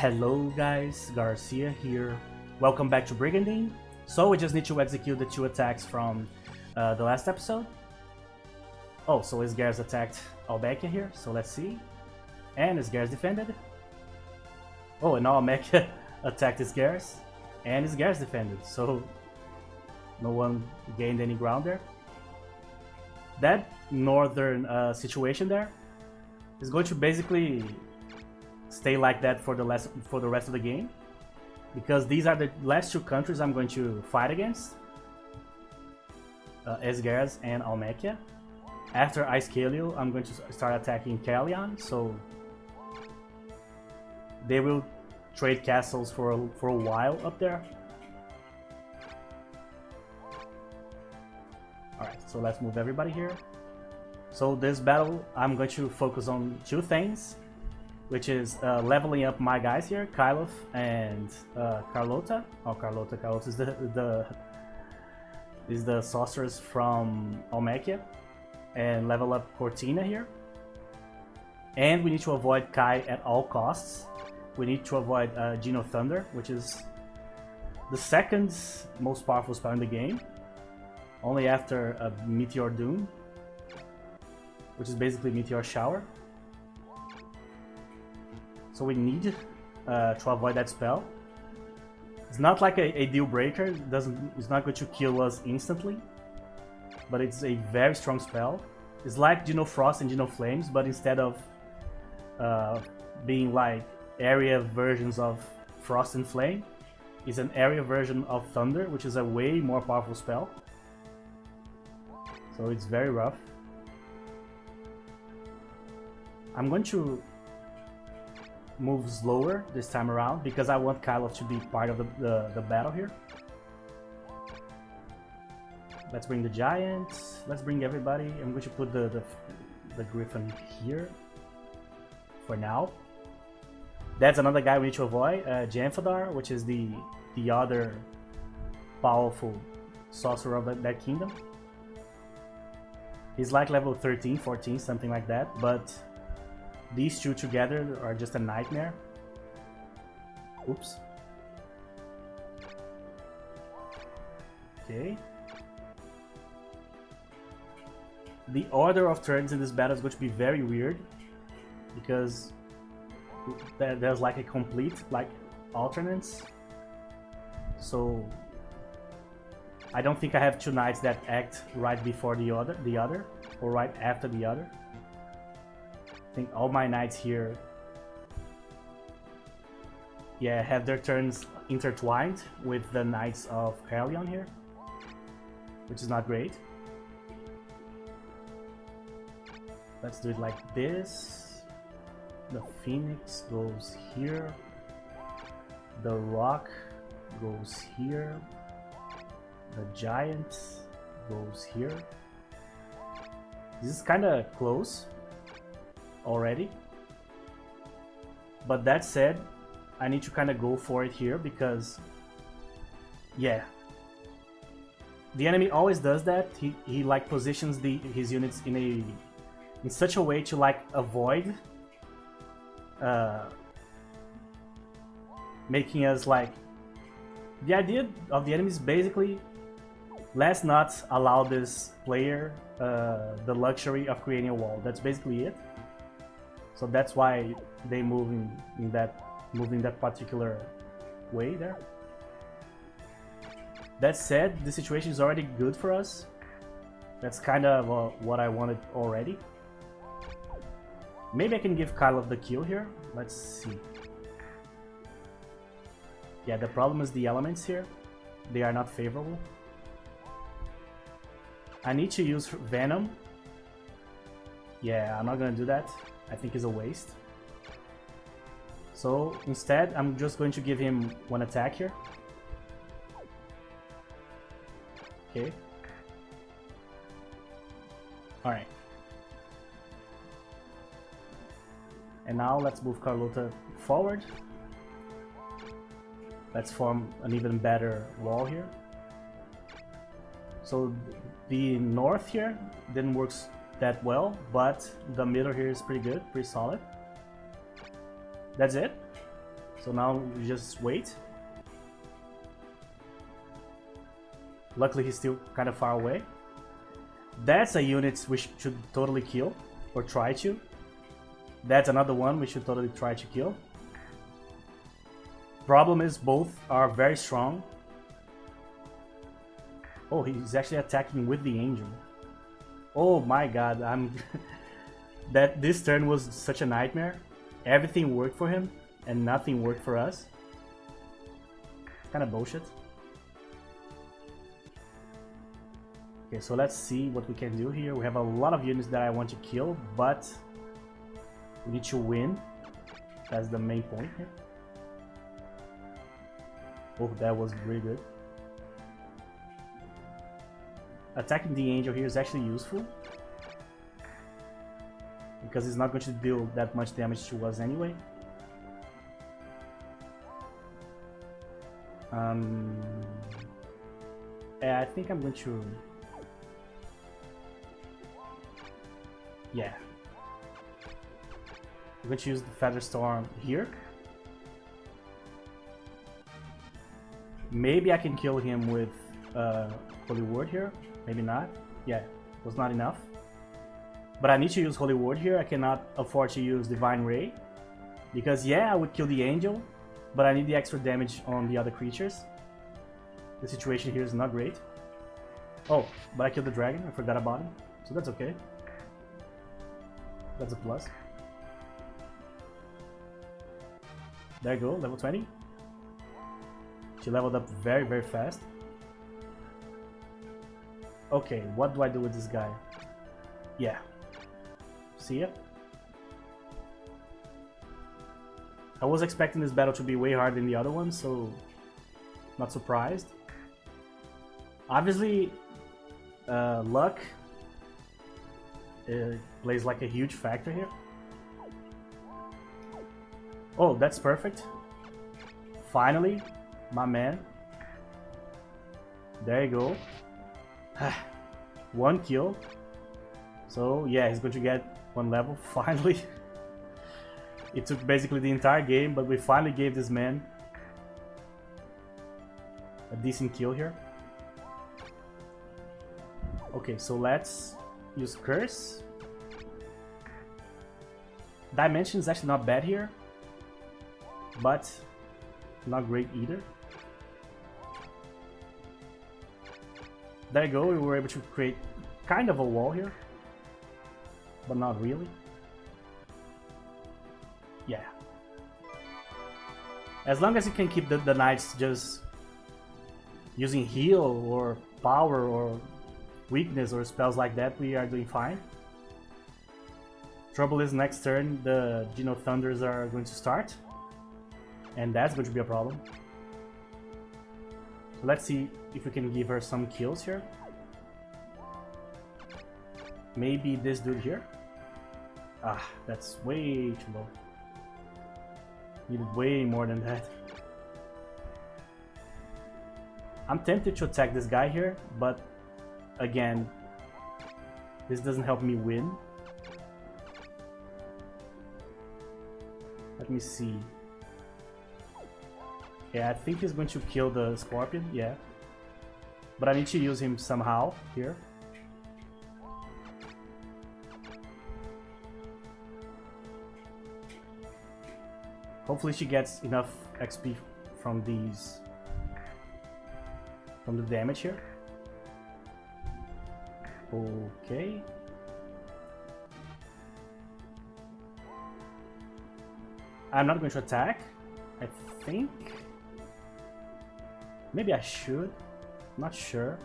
Hello guys, Garcia here. Welcome back to Brigandine. So we just need to execute the 2 attacks from the last episode. Oh, so Isgar's attacked Albekia here, so let's see. And Isgar's defended. Oh, and now Albekia attacked Isgar's, and Isgar's defended, so no one gained any ground there. That northern situation there is going to basically stay like that for the rest of the game, because these are the last 2 countries I'm going to fight against, Esgar's and Almekia. After Icekaleo, I'm going to start attacking Kalian, so they will trade castles for a while up there. Alright, so let's move everybody here. So this battle, I'm going to focus on 2 things, which is leveling up my guys here, Kylof and Carlota. Oh, Carlota is the sorceress from Almekia, and level up Cortina here. And we need to avoid Kai at all costs. We need to avoid Geno Thunder, which is the second most powerful spell in the game, only after Meteor Doom, which is basically Meteor Shower. So we need to avoid that spell. It's not like a deal breaker. It's not going to kill us instantly, but it's a very strong spell. It's like Geno Frost and Geno Flames, but instead of being like area versions of Frost and Flame, it's an area version of Thunder, which is a way more powerful spell. So it's very rough. I'm going to move slower this time around because I want Kylof to be part of the battle here. Let's bring the giants. Let's bring everybody. I'm going to put the griffin here for now. That's another guy we need to avoid, Janfadar, which is the other powerful sorcerer of that kingdom. He's like level 13, 14, something like that, but these 2 together are just a nightmare. Oops. Okay. The order of turns in this battle is going to be very weird, because there's like a complete alternance. So I don't think I have 2 knights that act right before the other, or right after the other. I think all my knights here, yeah, have their turns intertwined with the knights of Kalian here, which is not great. Let's do it like this. The Phoenix goes here. The Rock goes here. The Giant goes here. This is kind of close already, but that said, I need to kind of go for it here because, yeah, the enemy always does that. He like positions his units in such a way to like avoid making us like, the idea of the enemy is basically, let's not allow this player the luxury of creating a wall. That's basically it. So that's why they move in that particular way there. That said, the situation is already good for us. That's kind of what I wanted already. Maybe I can give Kylof the kill here. Let's see. Yeah, the problem is the elements here. They are not favorable. I need to use Venom. Yeah, I'm not gonna do that. I think it's a waste. So instead, I'm just going to give him 1 attack here. Okay. Alright. And now let's move Carlota forward. Let's form an even better wall here. So the north here didn't work that well, but the middle here is pretty good, pretty solid. That's it. So now we just wait. Luckily he's still kind of far away. That's a unit we should totally kill, or try to. That's another one we should totally try to kill. Problem is both are very strong. Oh, he's actually attacking with the angel. Oh my god, this turn was such a nightmare. Everything worked for him and nothing worked for us. Kind of bullshit. Okay, so let's see what we can do here. We have a lot of units that I want to kill, but we need to win. That's the main point here. Oh, that was really good. Attacking the angel here is actually useful, because it's not going to deal that much damage to us anyway. Yeah, I think I'm going to... Yeah. I'm going to use the Feather Storm here. Maybe I can kill him with Holy Word here. Maybe not. Yeah, was not enough. But I need to use Holy Word here. I cannot afford to use Divine Ray. Because yeah, I would kill the angel, but I need the extra damage on the other creatures. The situation here is not great. Oh, but I killed the dragon. I forgot about him. So that's okay. That's a plus. There you go, level 20. She leveled up very, very fast. Okay, what do I do with this guy? Yeah. See ya. I was expecting this battle to be way harder than the other one, so not surprised. Obviously, luck plays like a huge factor here. Oh, that's perfect. Finally, my man. There you go. One kill. So yeah, he's going to get one level, finally. It took basically the entire game, but we finally gave this man a decent kill here. Okay, so let's use Curse. Dimension is actually not bad here, but not great either. There you go, we were able to create kind of a wall here, but not really. Yeah. As long as you can keep the knights just using heal or power or weakness or spells like that, we are doing fine. Trouble is, next turn the Geno Thunders are going to start, and that's going to be a problem. So let's see if we can give her some kills here. Maybe this dude here. Ah, that's way too low. Needed way more than that. I'm tempted to attack this guy here, but again, this doesn't help me win. Let me see. Yeah, I think he's going to kill the Scorpion, yeah. But I need to use him somehow here. Hopefully she gets enough XP from these, from the damage here. Okay. I'm not going to attack, I think. Maybe I should, not sure.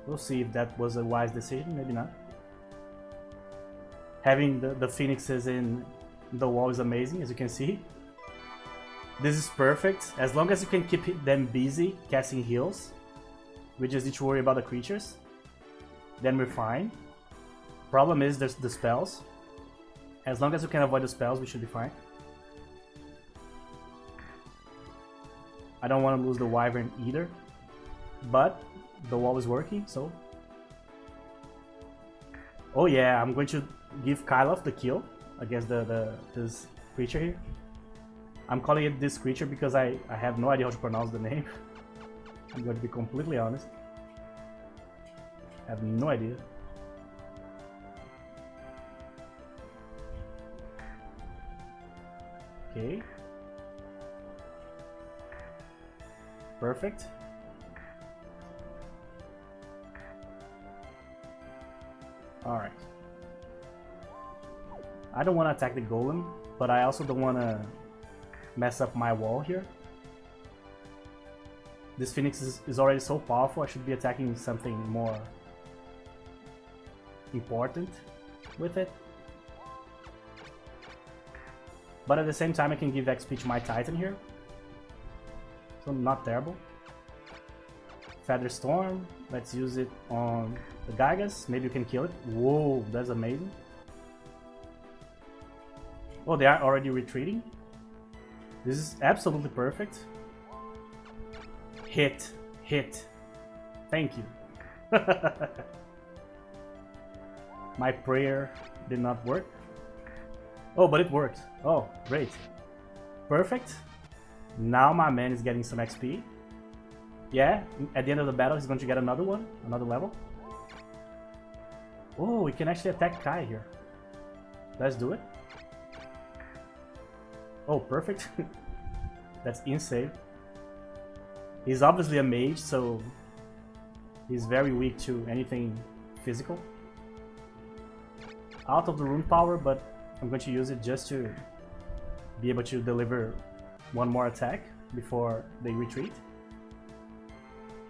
We'll see if that was a wise decision, maybe not. Having the phoenixes in the wall is amazing, as you can see. This is perfect. As long as you can keep them busy casting heals, we just need to worry about the creatures. Then we're fine. Problem is there's the spells. As long as you can avoid the spells, we should be fine. I don't want to lose the Wyvern either, but the wall is working, so... Oh yeah, I'm going to give Kyloff the kill. against this creature here. I'm calling it this creature because I have no idea how to pronounce the name. I'm going to be completely honest. I have no idea. Okay. Perfect. Alright. I don't want to attack the golem, but I also don't want to mess up my wall here. This phoenix is already so powerful, I should be attacking something more important with it. But at the same time I can give XP to my Titan here. So not terrible. Feather Storm, let's use it on the Gygas, maybe you can kill it. Whoa, that's amazing. Oh, they are already retreating? This is absolutely perfect. Hit. Thank you. My prayer did not work. Oh, but it worked. Oh, great. Perfect. Now my man is getting some XP. Yeah, at the end of the battle he's going to get another one, another level. Oh, we can actually attack Kai here. Let's do it. Oh, perfect. That's insane. He's obviously a mage, so he's very weak to anything physical. Out of the rune power, but I'm going to use it just to be able to deliver one more attack before they retreat.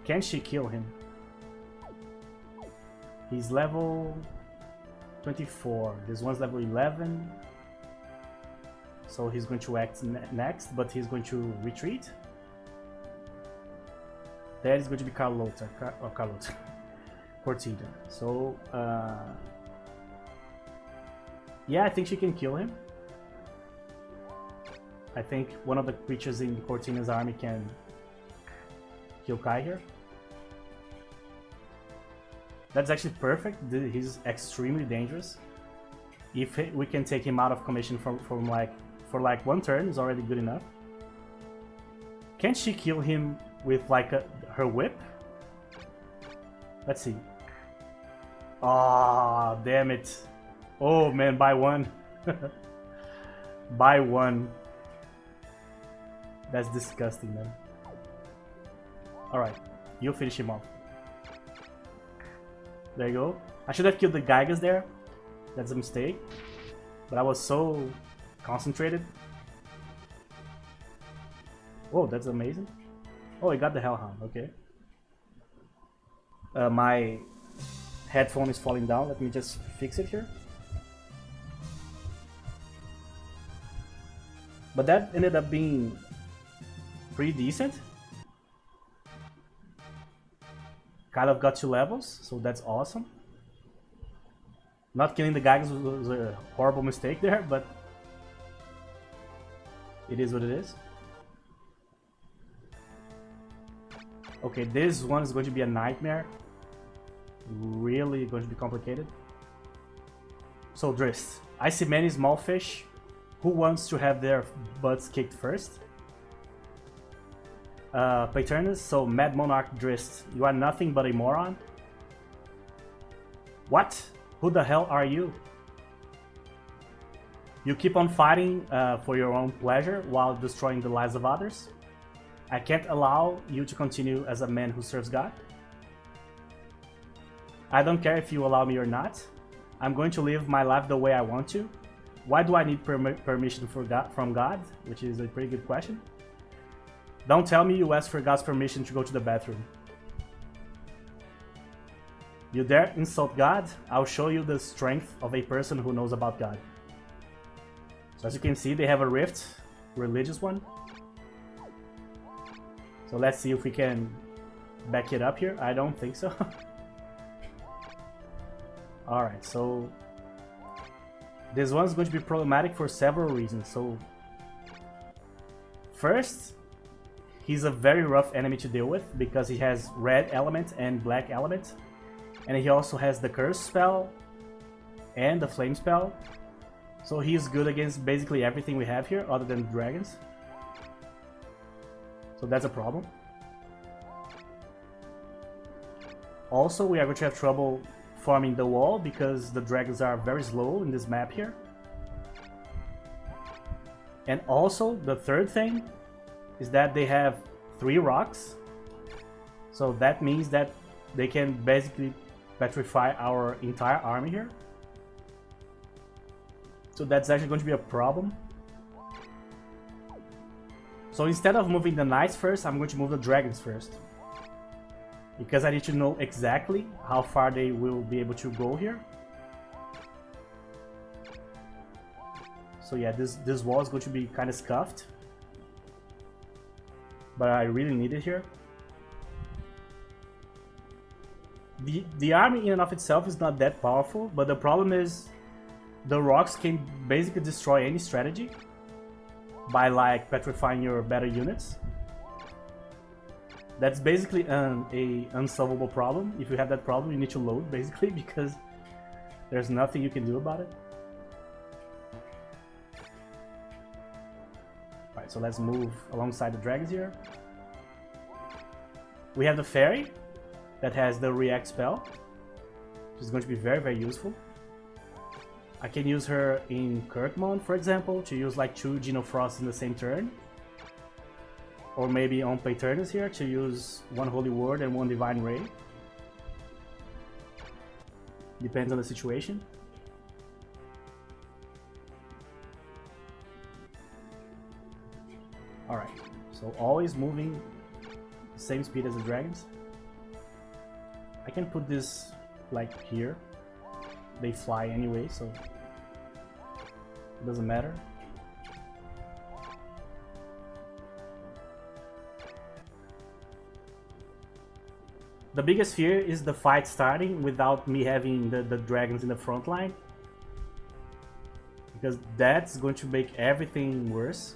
Can she kill him? He's level 24. This one's level 11. So he's going to act next, but he's going to retreat. That is going to be Carlota. Cortina. So, yeah, I think she can kill him. I think one of the creatures in Cortina's army can kill Kai here. That's actually perfect. He's extremely dangerous. If we can take him out of commission for like one turn, is already good enough. Can she kill him with like her whip? Let's see. Ah, damn it. Oh man, by one. By one. That's disgusting, man. Alright, you finish him off. There you go. I should have killed the Gygas there. That's a mistake. But I was so concentrated. Oh, that's amazing. Oh, I got the Hellhound, okay. My headphone is falling down. Let me just fix it here. But that ended up being pretty decent. Kind of got 2 levels, so that's awesome. Not killing the Gygas was a horrible mistake there, but it is what it is. Okay, this one is going to be a nightmare. Really going to be complicated. So Drist. I see many small fish. Who wants to have their butts kicked first? Paternus, so Mad Monarch Drist, you are nothing but a moron? What? Who the hell are you? You keep on fighting for your own pleasure while destroying the lives of others? I can't allow you to continue as a man who serves God. I don't care if you allow me or not. I'm going to live my life the way I want to. Why do I need permission from God? Which is a pretty good question. Don't tell me you asked for God's permission to go to the bathroom. You dare insult God? I'll show you the strength of a person who knows about God. So as you can see, they have a rift, religious one. So let's see if we can back it up here. I don't think so. Alright, so this one's going to be problematic for several reasons. So first, he's a very rough enemy to deal with because he has red element and black element. And he also has the curse spell and the flame spell. So he's good against basically everything we have here, other than dragons. So that's a problem. Also, we are going to have trouble farming the wall because the dragons are very slow in this map here. And also, the third thing is that they have 3 rocks. So that means that they can basically petrify our entire army here. So that's actually going to be a problem. So instead of moving the knights first, I'm going to move the dragons first. Because I need to know exactly how far they will be able to go here. So yeah, this wall is going to be kind of scuffed. But I really need it here. The army in and of itself is not that powerful, but the problem is the rocks can basically destroy any strategy by like petrifying your better units. That's basically a unsolvable problem. If you have that problem, you need to load basically because there's nothing you can do about it. Alright, so let's move alongside the dragons here. We have the fairy that has the react spell, which is going to be very, very useful. I can use her in Kirkmon, for example, to use like 2 Genofrosts in the same turn. Or maybe on Paternus here to use 1 Holy Word and 1 Divine Ray. Depends on the situation. Alright, so always moving the same speed as the dragons. I can put this like here. They fly anyway, so it doesn't matter. The biggest fear is the fight starting without me having the dragons in the front line. Because that's going to make everything worse.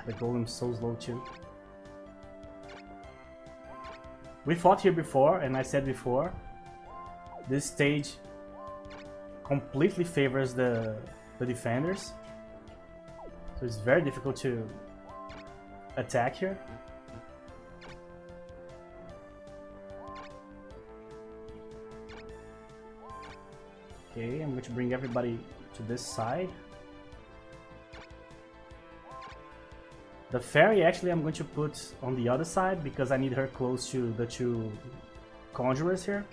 The golem's so slow too. We fought here before, and I said before, this stage completely favors the defenders. So it's very difficult to attack here. Okay, I'm going to bring everybody to this side. The fairy actually I'm going to put on the other side because I need her close to the 2 conjurers here.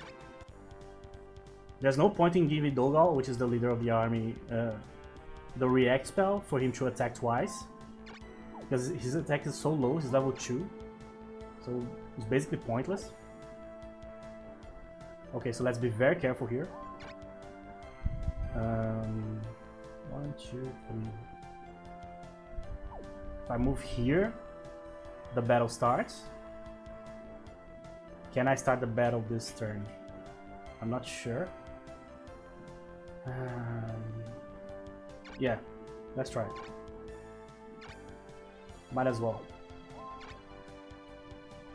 There's no point in giving Dogal, which is the leader of the army, the react spell for him to attack twice. Because his attack is so low, he's level 2. So it's basically pointless. Okay, so let's be very careful here. 1, 2, 3. If I move here, the battle starts. Can I start the battle this turn? I'm not sure. Yeah, let's try it. Might as well.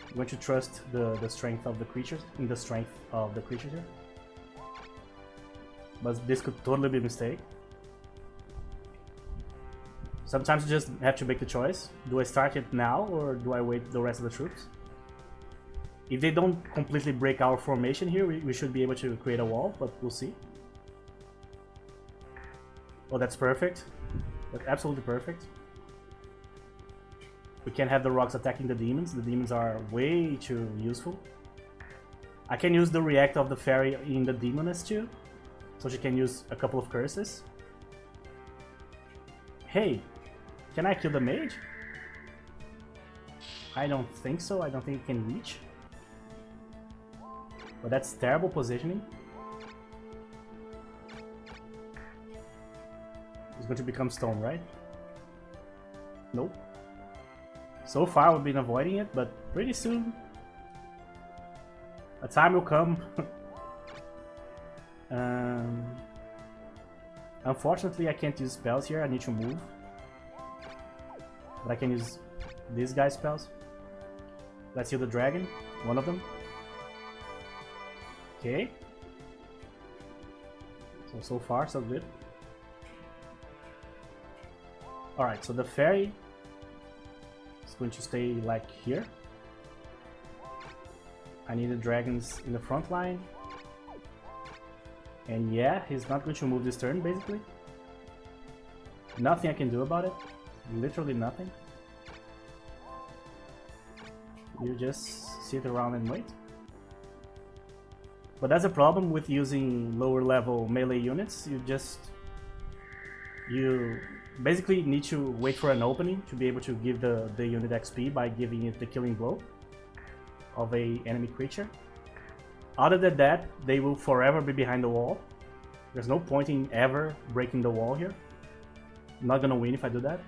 I'm going to trust the strength of the creatures, in the strength of the creatures here. But this could totally be a mistake. Sometimes you just have to make the choice. Do I start it now or do I wait the rest of the troops? If they don't completely break our formation here, we should be able to create a wall, but we'll see. Oh, that's perfect. That's absolutely perfect. We can have the rocks attacking the demons. The demons are way too useful. I can use the react of the fairy in the demoness too, so she can use a couple of curses. Hey, can I kill the mage? I don't think so. I don't think it can reach. But that's terrible positioning. It's going to become stone, right? Nope. So far we've been avoiding it, but pretty soon a time will come. Unfortunately I can't use spells here, I need to move. But I can use these guys' spells. Let's heal the dragon, one of them. Okay. So far, so good. Alright, so the fairy is going to stay like here. I need the dragons in the front line. And yeah, he's not going to move this turn, basically. Nothing I can do about it. Literally nothing. You just sit around and wait. But that's a problem with using lower level melee units. You basically need to wait for an opening to be able to give the unit XP by giving it the killing blow of a enemy creature. Other than that, they will forever be behind the wall. There's no point in ever breaking the wall here. I'm not gonna win if I do that.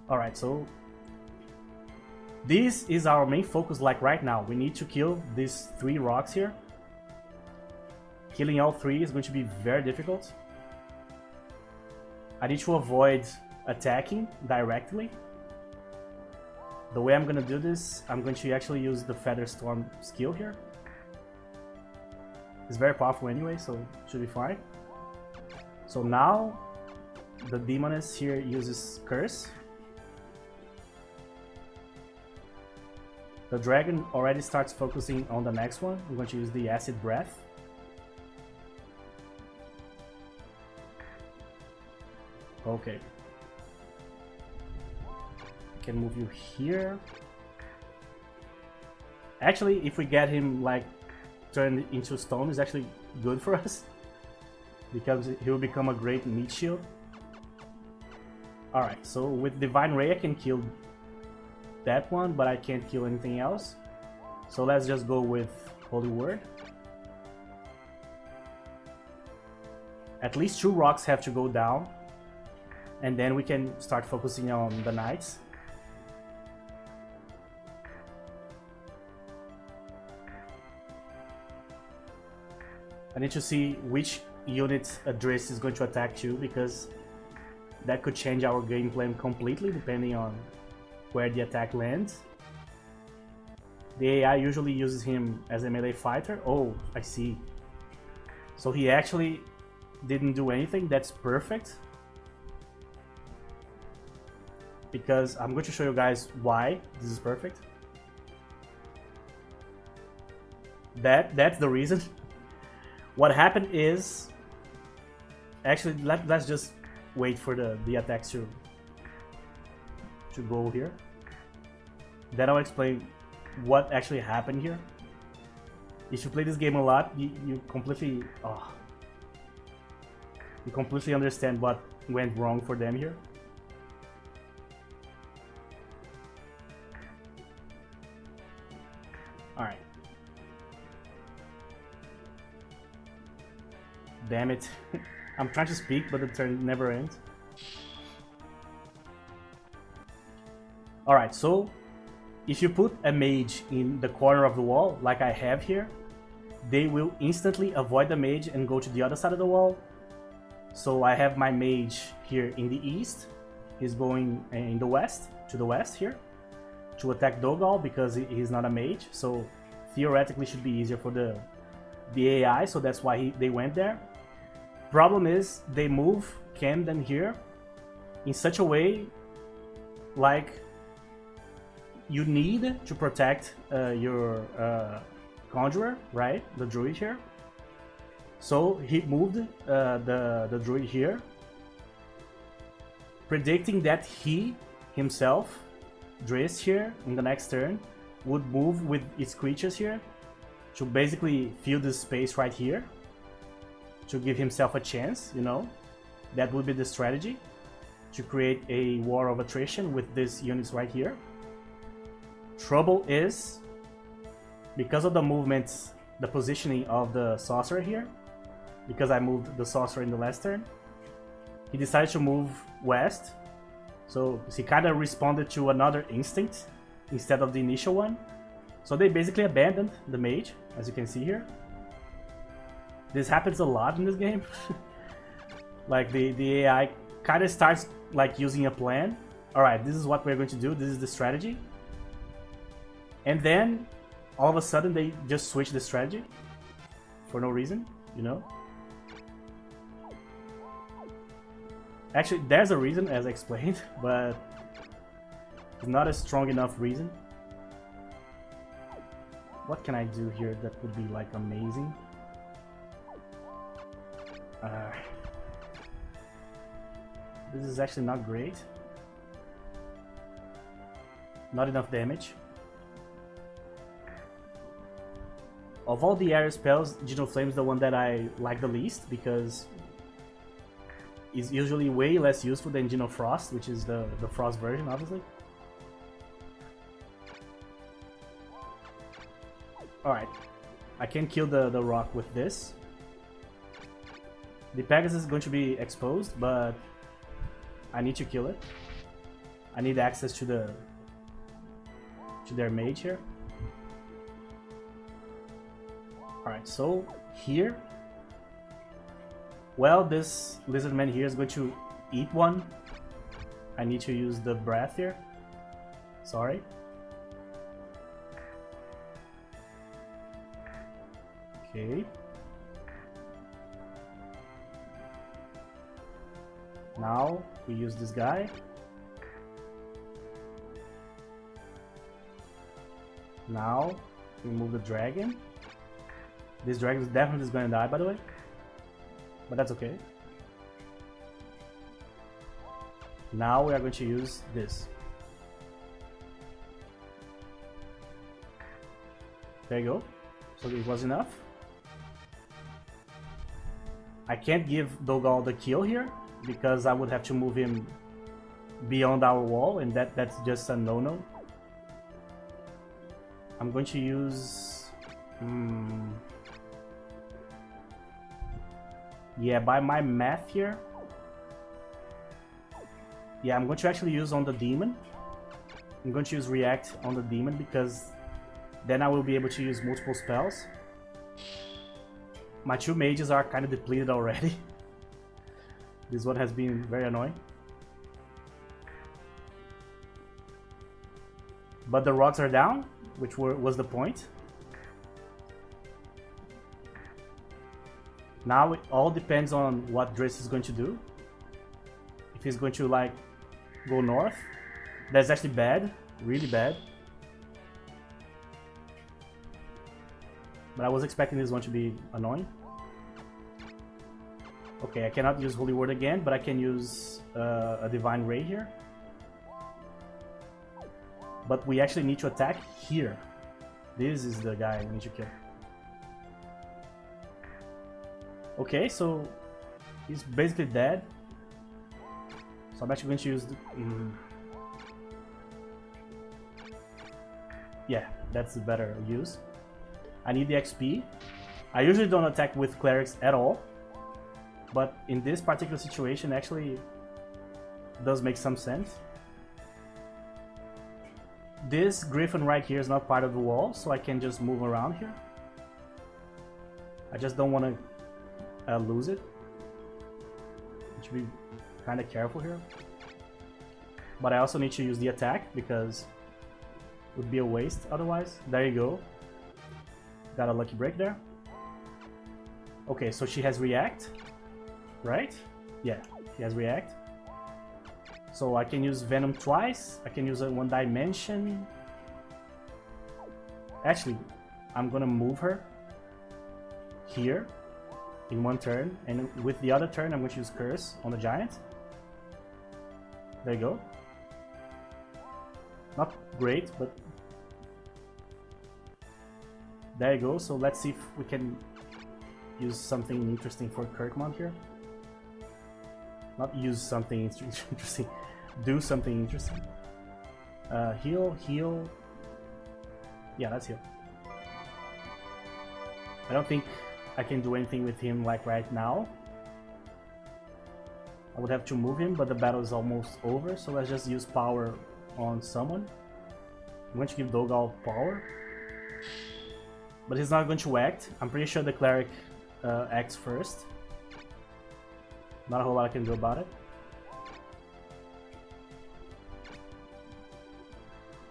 Alright, so this is our main focus like right now. We need to kill these 3 rocks here. Killing all 3 is going to be very difficult. I need to avoid attacking directly. The way I'm gonna do this, I'm going to actually use the Feather Storm skill here. It's very powerful anyway, so it should be fine. So now, the Demoness here uses Curse. The dragon already starts focusing on the next one. I'm going to use the Acid Breath. Okay. I can move you here. Actually, if we get him like turned into stone, is actually good for us. Because he will become a great meat shield. Alright, so with Divine Ray I can kill that one, but I can't kill anything else. So let's just go with Holy Word. At least 2 rocks have to go down, and then we can start focusing on the knights. I need to see which unit Adris is going to attack too, because that could change our game plan completely depending on where the attack lands. The AI usually uses him as a melee fighter. Oh, I see. So he actually didn't do anything. That's perfect. Because I'm going to show you guys why this is perfect. That's the reason. What happened is... Actually, let's just wait for the attacks to go here. Then I'll explain what actually happened here. If you play this game a lot, you completely understand what went wrong for them here. Alright. Damn it. I'm trying to speak, but the turn never ends. Alright, so if you put a mage in the corner of the wall, like I have here, they will instantly avoid the mage and go to the other side of the wall. So I have my mage here in the east. He's going in the west, to the west here, to attack Dogal because he's not a mage. So theoretically should be easier for the AI, so that's why they went there. Problem is, they move Camden here in such a way like you need to protect your Conjurer, right? The Druid here. So he moved the Druid here, predicting that he himself, Driss here, in the next turn, would move with its creatures here to basically fill this space right here to give himself a chance, you know. That would be the strategy, to create a war of attrition with these units right here. Trouble is, because of the movements, the positioning of the sorcerer here, because I moved the sorcerer in the last turn, he decided to move west. So he kind of responded to another instinct instead of the initial one. So they basically abandoned the mage, as you can see here. This happens a lot in this game. Like the AI kind of starts like using a plan. Alright, this is what we're going to do, this is the strategy. And then all of a sudden they just switch the strategy for no reason, you know? Actually, there's a reason, as I explained, but it's not a strong enough reason. What can I do here that would be like amazing? This is actually not great. Not enough damage. Of all the area spells, Geno Flame is the one that I like the least because it's usually way less useful than Geno Frost, which is the Frost version, obviously. Alright, I can kill the rock with this. The Pegasus is going to be exposed, but I need to kill it. I need access to their mage here. Alright, so here, well, this lizard man here is going to eat one. I need to use the breath here. Sorry. Okay. Now we use this guy. Now we move the dragon. This dragon is definitely going to die, by the way, but that's okay. Now we are going to use this. There you go. So it was enough. I can't give Dogal the kill here because I would have to move him beyond our wall, and that's just a no-no. I'm going to use... yeah, by my math here... yeah, I'm going to actually use on the demon. I'm going to use react on the demon because then I will be able to use multiple spells. My two mages are kind of depleted already. This one has been very annoying. But the rocks are down, which was the point. Now it all depends on what Driss is going to do. If he's going to like go north, that's actually bad, really bad. But I was expecting this one to be annoying. Okay, I cannot use Holy Word again, but I can use a Divine Ray here. But we actually need to attack here. This is the guy we need to kill. Okay, so he's basically dead. So I'm actually going to use the... yeah, that's the better use. I need the XP. I usually don't attack with clerics at all, but in this particular situation actually does make some sense. This griffin right here is not part of the wall, so I can just move around here. I just don't want to lose it. I should be kind of careful here. But I also need to use the attack because it would be a waste otherwise. There you go. Got a lucky break there. Okay, so she has react, right? Yeah, she has react. So I can use Venom twice. I can use it one dimension. Actually, I'm gonna move her here in one turn, and with the other turn I'm going to use Curse on the giant. There you go. Not great, but there you go. So let's see if we can use something interesting for Kirkmont here. Not use something interesting. Do something interesting. Heal, heal. Yeah, let's heal. I don't think I can do anything with him like right now. I would have to move him, but the battle is almost over, so let's just use power on someone. I'm going to give Dogal power. But he's not going to act. I'm pretty sure the cleric acts first. Not a whole lot I can do about it.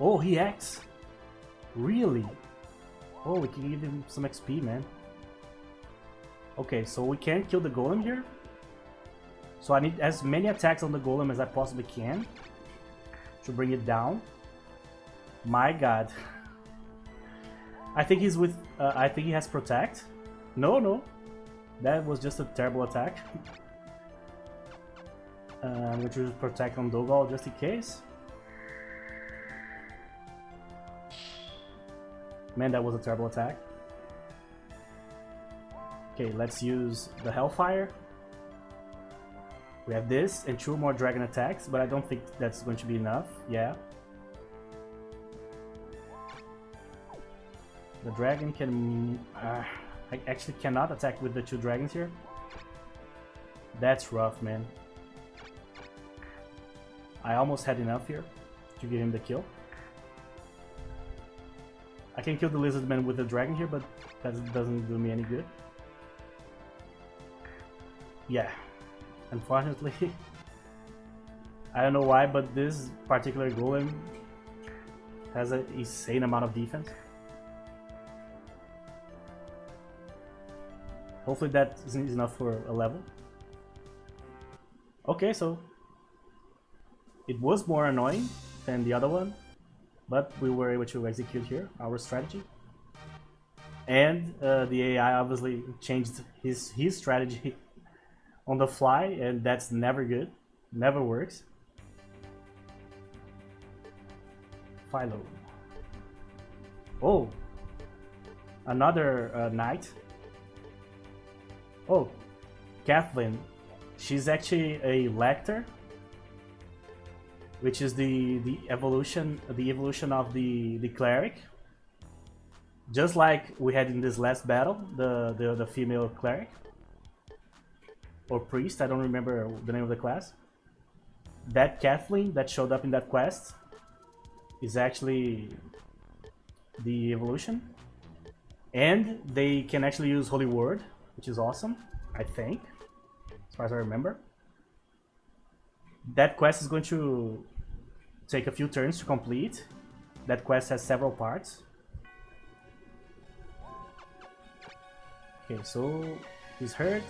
Oh, he acts. Really? Oh, we can give him some XP, man. Okay, so we can't kill the golem here. So I need as many attacks on the golem as I possibly can to bring it down. My god. I think he's with... I think he has protect. No. That was just a terrible attack. I'm going to use protect on Dogal just in case. Man, that was a terrible attack. Okay, let's use the Hellfire. We have this and 2 more dragon attacks, but I don't think that's going to be enough. Yeah. The dragon can... I actually cannot attack with the 2 dragons here. That's rough, man. I almost had enough here to give him the kill. I can kill the lizardman with the dragon here, but that doesn't do me any good. Yeah, unfortunately. I don't know why, but this particular golem has an insane amount of defense. Hopefully that is enough for a level. Okay, so it was more annoying than the other one, but we were able to execute here our strategy. And the AI obviously changed his strategy on the fly, and that's never good, never works. Philo. Oh, another knight. Oh, Kathleen. She's actually a Lecter, which is the evolution of the cleric. Just like we had in this last battle, the female cleric or priest, I don't remember the name of the class. That Kathleen that showed up in that quest is actually the evolution, and they can actually use Holy Word, which is awesome, I think, as far as I remember. That quest is going to take a few turns to complete. That quest has several parts. Okay, so he's hurt.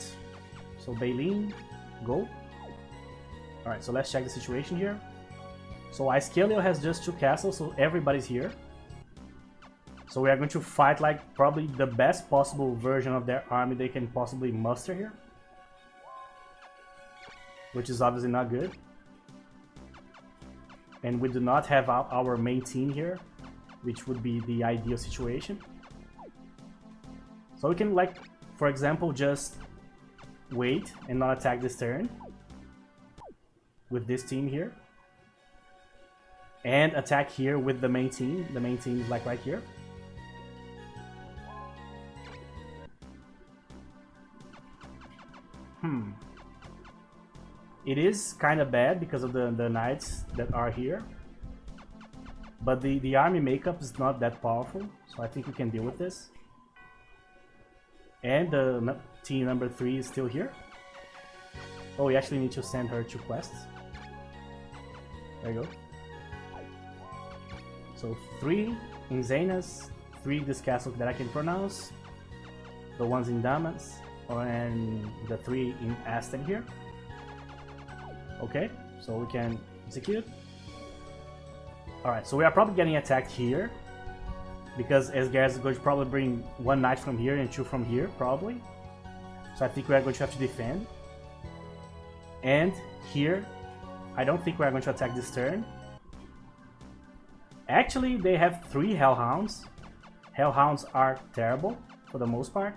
So Baleen, go. Alright, so let's check the situation here. So Icekaleo has just 2 castles, so everybody's here. So we are going to fight like probably the best possible version of their army they can possibly muster here. Which is obviously not good. And we do not have our main team here, which would be the ideal situation. So we can, like, for example, just wait and not attack this turn with this team here, and attack here with the main team. The main team is like right here. It is kind of bad because of the knights that are here, but the army makeup is not that powerful, so I think we can deal with this. And the team number 3 is still here. Oh, we actually need to send her 2 quests. There you go. So 3 in Xenas, 3 this castle that I can pronounce, the ones in Damas, and the 3 in Aston here. Okay, so we can execute. Alright, so we are probably getting attacked here, because Esgar is going to probably bring 1 knight from here and 2 from here, probably. So I think we are going to have to defend. And here, I don't think we are going to attack this turn. Actually, they have 3 Hellhounds. Hellhounds are terrible, for the most part.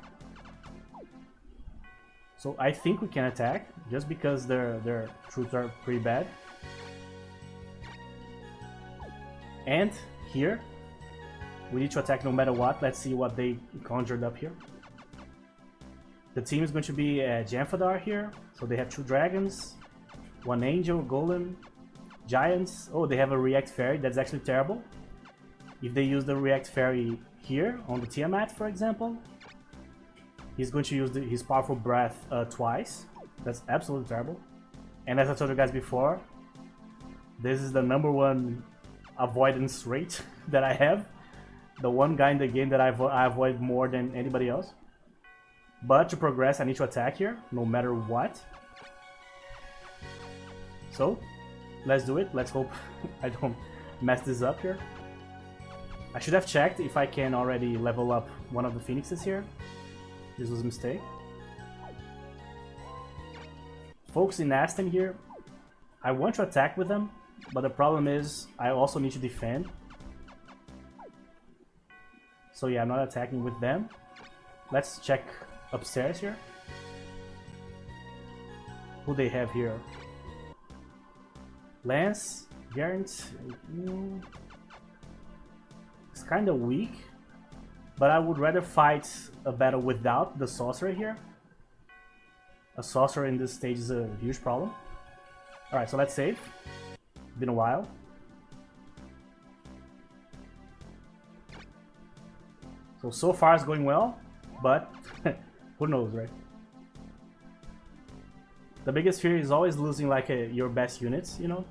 So I think we can attack, just because their troops are pretty bad. And here, we need to attack no matter what. Let's see what they conjured up here. The team is going to be Janfadar here. So they have 2 dragons, 1 angel, golem, giants. Oh, they have a react fairy. That's actually terrible. If they use the react fairy here on the Tiamat, for example, he's going to use his powerful breath twice. That's absolutely terrible. And as I told you guys before, this is the #1 avoidance rate that I have. The one guy in the game that I avoid more than anybody else. But to progress, I need to attack here, no matter what. So, let's do it. Let's hope I don't mess this up here. I should have checked if I can already level up one of the phoenixes here. This was a mistake. Folks in Aston here, I want to attack with them, but the problem is I also need to defend. So yeah, I'm not attacking with them. Let's check upstairs here. Who they have here? Lance, Garant. It's kind of weak, but I would rather fight a battle without the sorcerer here. A sorcerer in this stage is a huge problem. Alright, so let's save. Been a while. So far it's going well, but who knows, right? The biggest fear is always losing like your best units, you know?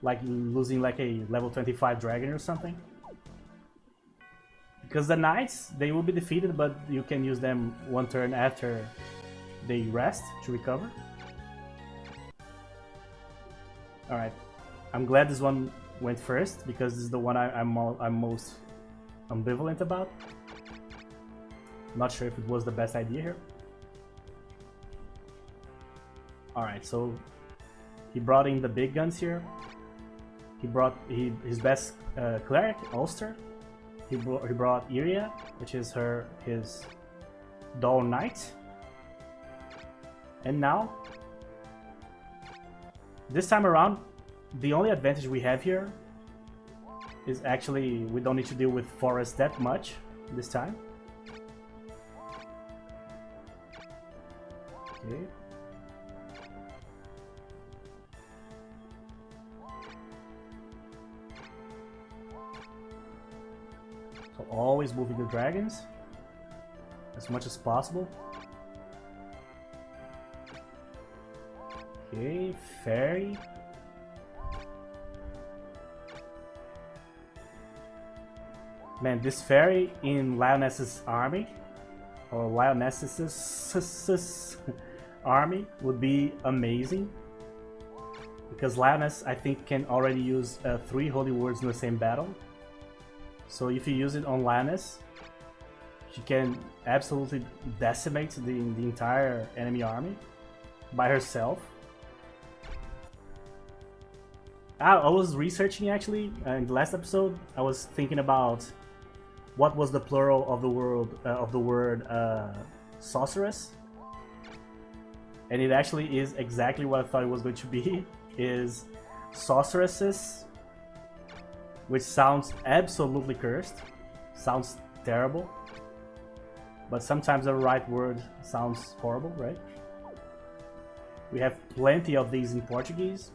Like losing like a level 25 dragon or something. Because the knights, they will be defeated, but you can use them one turn after they rest to recover. Alright, I'm glad this one went first, because this is the one I'm most ambivalent about. Not sure if it was the best idea here. Alright, so he brought in the big guns here. He brought his best cleric, Ulster. He brought Iria, which is his dull knight. And now, this time around, the only advantage we have here is actually we don't need to deal with forest that much this time. Okay. So always moving the dragons as much as possible. Okay, fairy. Man, this fairy in Lioness's army, or Lioness's army, would be amazing. Because Lioness, I think, can already use 3 holy words in the same battle. So if you use it on Lioness, she can absolutely decimate the entire enemy army by herself. I was researching actually in the last episode. I was thinking about what was the plural of the word sorceress, and it actually is exactly what I thought it was going to be. Is sorceresses, which sounds absolutely cursed, sounds terrible, but sometimes the right word sounds horrible, right? We have plenty of these in Portuguese.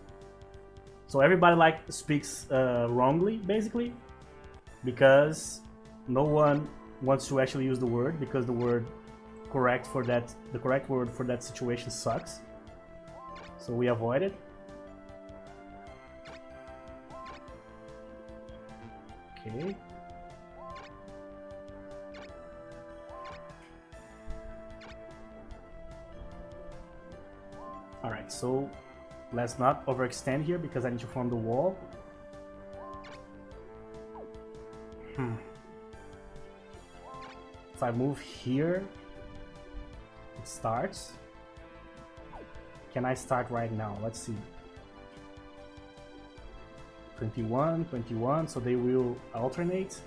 So everybody like speaks wrongly, basically, because no one wants to actually use the word, because the correct word for that situation sucks. So we avoid it. Okay. All right, so let's not overextend here because I need to form the wall. If I move here, it starts. Can I start right now? Let's see. 21, 21, so they will alternate.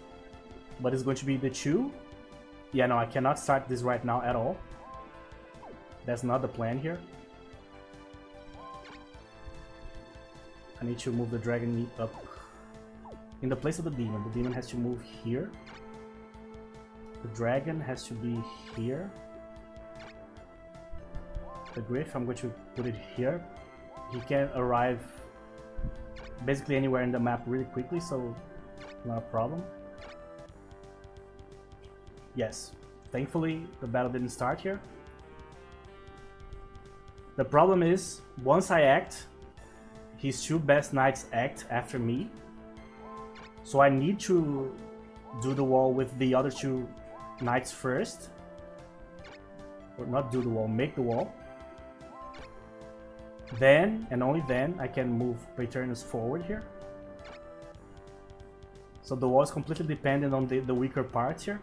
But it's going to be the 2. Yeah, no, I cannot start this right now at all. That's not the plan here. I need to move the dragon up in the place of the demon. The demon has to move here. The dragon has to be here. The Griff, I'm going to put it here. He can arrive basically anywhere in the map really quickly, so not a problem. Yes, thankfully the battle didn't start here. The problem is, once I act, his 2 best knights act after me. So I need to do the wall with the other two knights first. Or not do the wall, make the wall. Then, and only then, I can move Praeternus forward here. So the wall is completely dependent on the weaker parts here.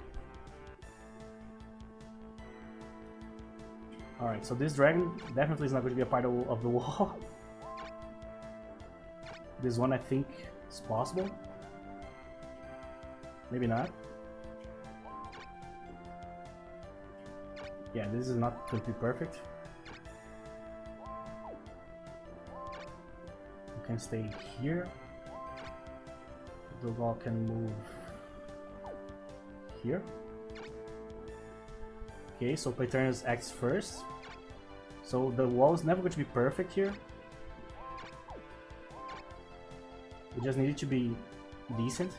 Alright, so this dragon definitely is not going to be a part of the wall. This one I think is possible. Maybe not. Yeah, this is not going to be perfect. You can stay here. The wall can move here. Okay, so Praeternus acts first. So the wall is never going to be perfect here. We just need it to be decent.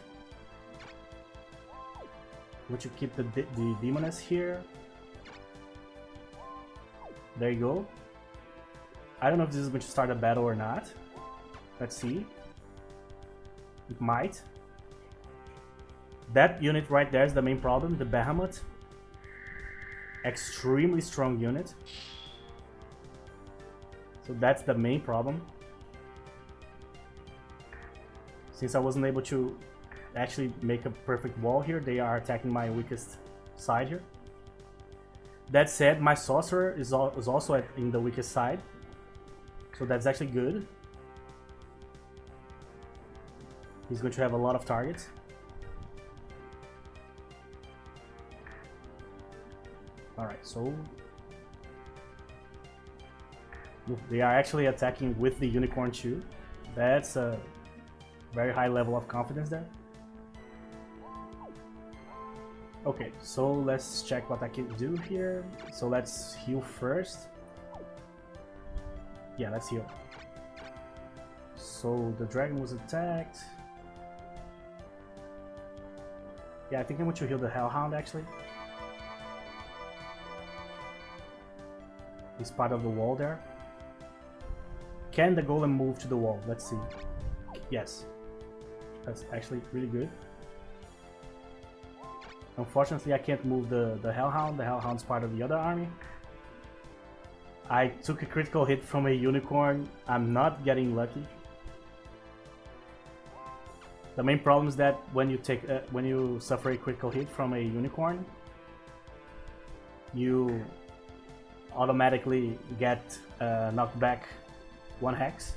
We should keep the Demoness here. There you go. I don't know if this is going to start a battle or not. Let's see. It might. That unit right there is the main problem, the Behemoth. Extremely strong unit. So that's the main problem. Since I wasn't able to actually make a perfect wall here, they are attacking my weakest side here. That said, my Sorcerer is also in the weakest side. So that's actually good. He's going to have a lot of targets. Alright, so they are actually attacking with the Unicorn too. That's a very high level of confidence there. Okay, so let's check what I can do here. So let's heal first. Yeah, let's heal. So the dragon was attacked. Yeah, I think I'm going to heal the Hellhound actually. He's part of the wall there. Can the golem move to the wall? Let's see. Yes. That's actually really good. Unfortunately, I can't move the Hellhound. The Hellhound's part of the other army. I took a critical hit from a Unicorn. I'm not getting lucky. The main problem is that when you suffer a critical hit from a Unicorn, you automatically get knocked back 1 hex.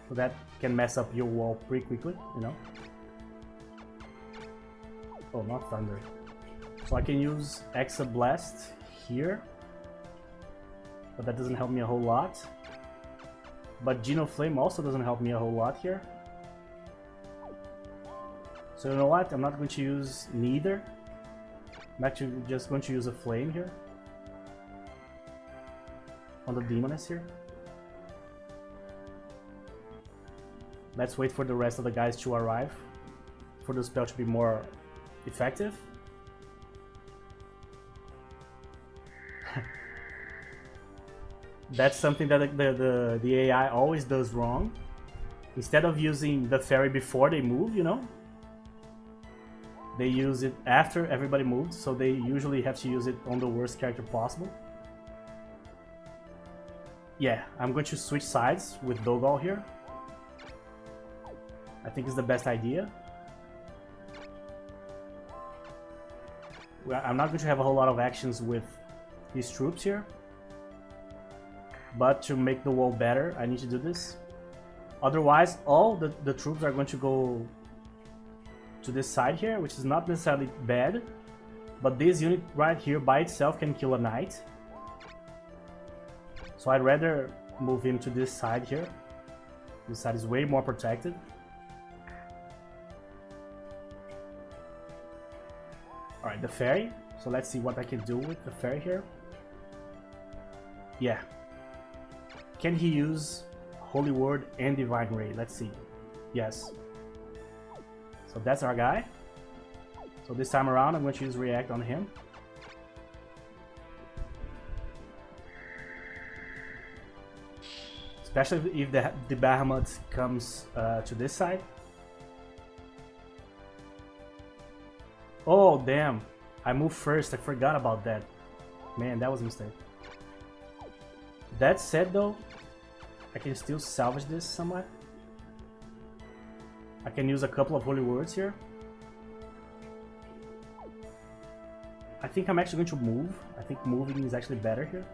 So that can mess up your wall pretty quickly, you know. Oh, not Thunder. So I can use Exa Blast here, but that doesn't help me a whole lot. But Geno Flame also doesn't help me a whole lot here. So you know what? I'm not going to use neither. I'm actually just going to use a Flame here on the Demoness here. Let's wait for the rest of the guys to arrive for the spell to be more effective. That's something that the AI always does wrong. Instead of using the fairy before they move, you know, they use it after everybody moves, so they usually have to use it on the worst character possible. Yeah, I'm going to switch sides with Dogal here. I think it's the best idea. I'm not going to have a whole lot of actions with these troops here. But to make the wall better, I need to do this. Otherwise, all the troops are going to go to this side here, which is not necessarily bad. But this unit right here by itself can kill a knight. So I'd rather move him to this side here. This side is way more protected. Alright, the fairy. So let's see what I can do with the fairy here. Yeah. Can he use Holy Word and Divine Ray? Let's see. Yes. So that's our guy. So this time around I'm going to use React on him. Especially if the Bahamut comes to this side. Oh, damn. I moved first. I forgot about that. Man, that was a mistake. That said, though, I can still salvage this somewhat. I can use a couple of holy words here. I think I'm actually going to move. I think moving is actually better here.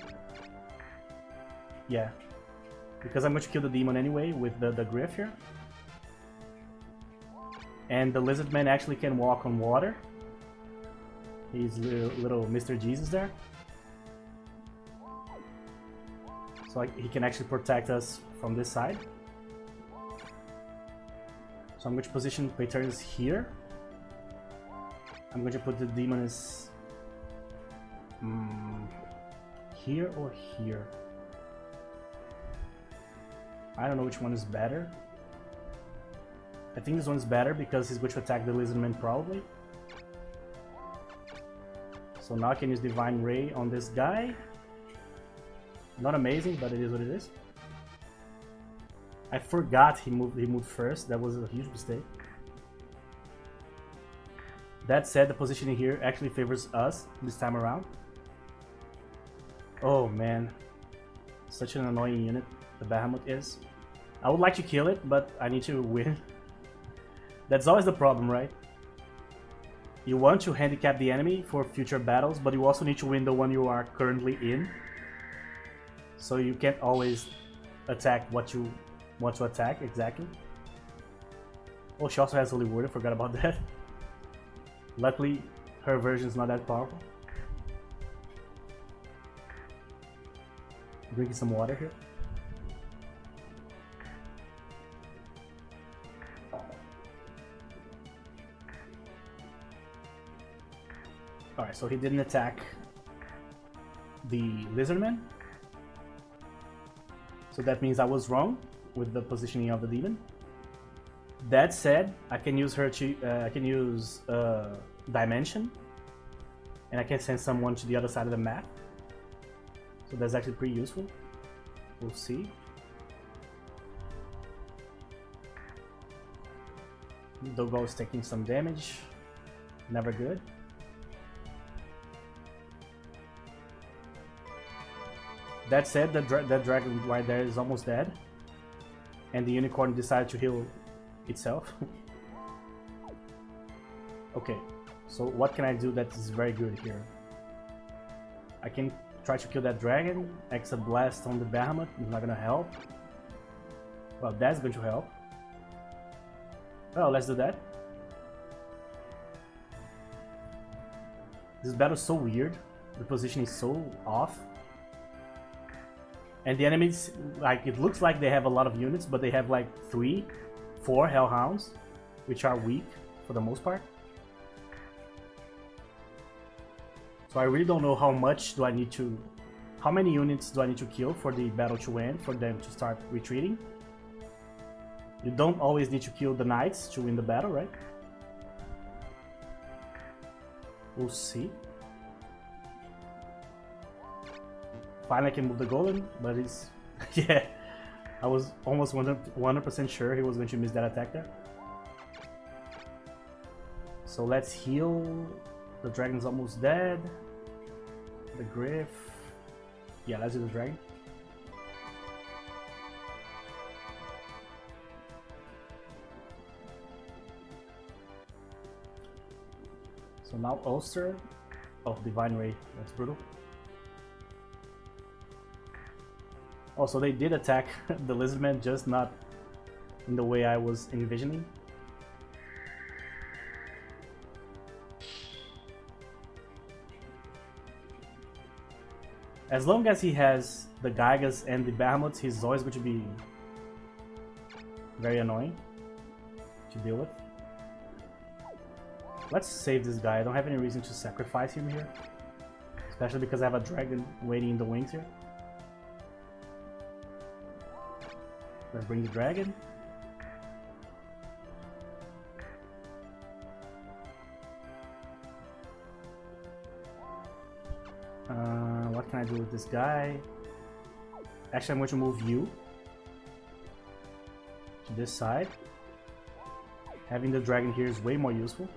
Yeah. Because I'm going to kill the demon anyway with the Griff here. And the lizard man actually can walk on water. He's little Mr. Jesus there. So he can actually protect us from this side. So I'm going to position Paeterns here. I'm going to put the demon as here or here. I don't know which one is better. I think this one's better because he's going to attack the lizardman probably. So now I can use Divine Ray on this guy. Not amazing, but it is what it is. I forgot he moved first. That was a huge mistake. That said, the positioning here actually favors us this time around. Oh man, such an annoying unit the Bahamut is. I would like to kill it, but I need to win. That's always the problem, right? You want to handicap the enemy for future battles, but you also need to win the one you are currently in. So you can't always attack what you want to attack, exactly. Oh, she also has Holy Word, I forgot about that. Luckily, her version is not that powerful. Drinking some water here. Alright, so he didn't attack the Lizardman. So that means I was wrong with the positioning of the demon. That said, I can use her to I can use Dimension, and I can send someone to the other side of the map. So that's actually pretty useful. We'll see. Dogo is taking some damage. Never good. That said, that dragon right there is almost dead. And the unicorn decided to heal itself. Okay, so what can I do that is very good here? I can try to kill that dragon. Extra blast on the Bahamut is not gonna help. Well, that's going to help. Well, let's do that. This battle is so weird. The position is so off. And the enemies, like, it looks like they have a lot of units, but they have like 3, 4 Hellhounds, which are weak for the most part. So I really don't know how many units do I need to kill for the battle to end, for them to start retreating. You don't always need to kill the knights to win the battle, right? We'll see. Finally I can move the golem, but it's... yeah, I was almost 100% sure he was going to miss that attack there. So let's heal. The dragon's almost dead. The Griff. Yeah, let's do the dragon. So now Ulster. Oh, Divine Ray. That's brutal. Also, they did attack the Lizardman, just not in the way I was envisioning. As long as he has the Gygas and the Bahamuts, he's always going to be very annoying to deal with. Let's save this guy. I don't have any reason to sacrifice him here. Especially because I have a dragon waiting in the wings here. Let's bring the dragon. What can I do with this guy? Actually, I'm going to move you to this side. Having the dragon here is way more useful.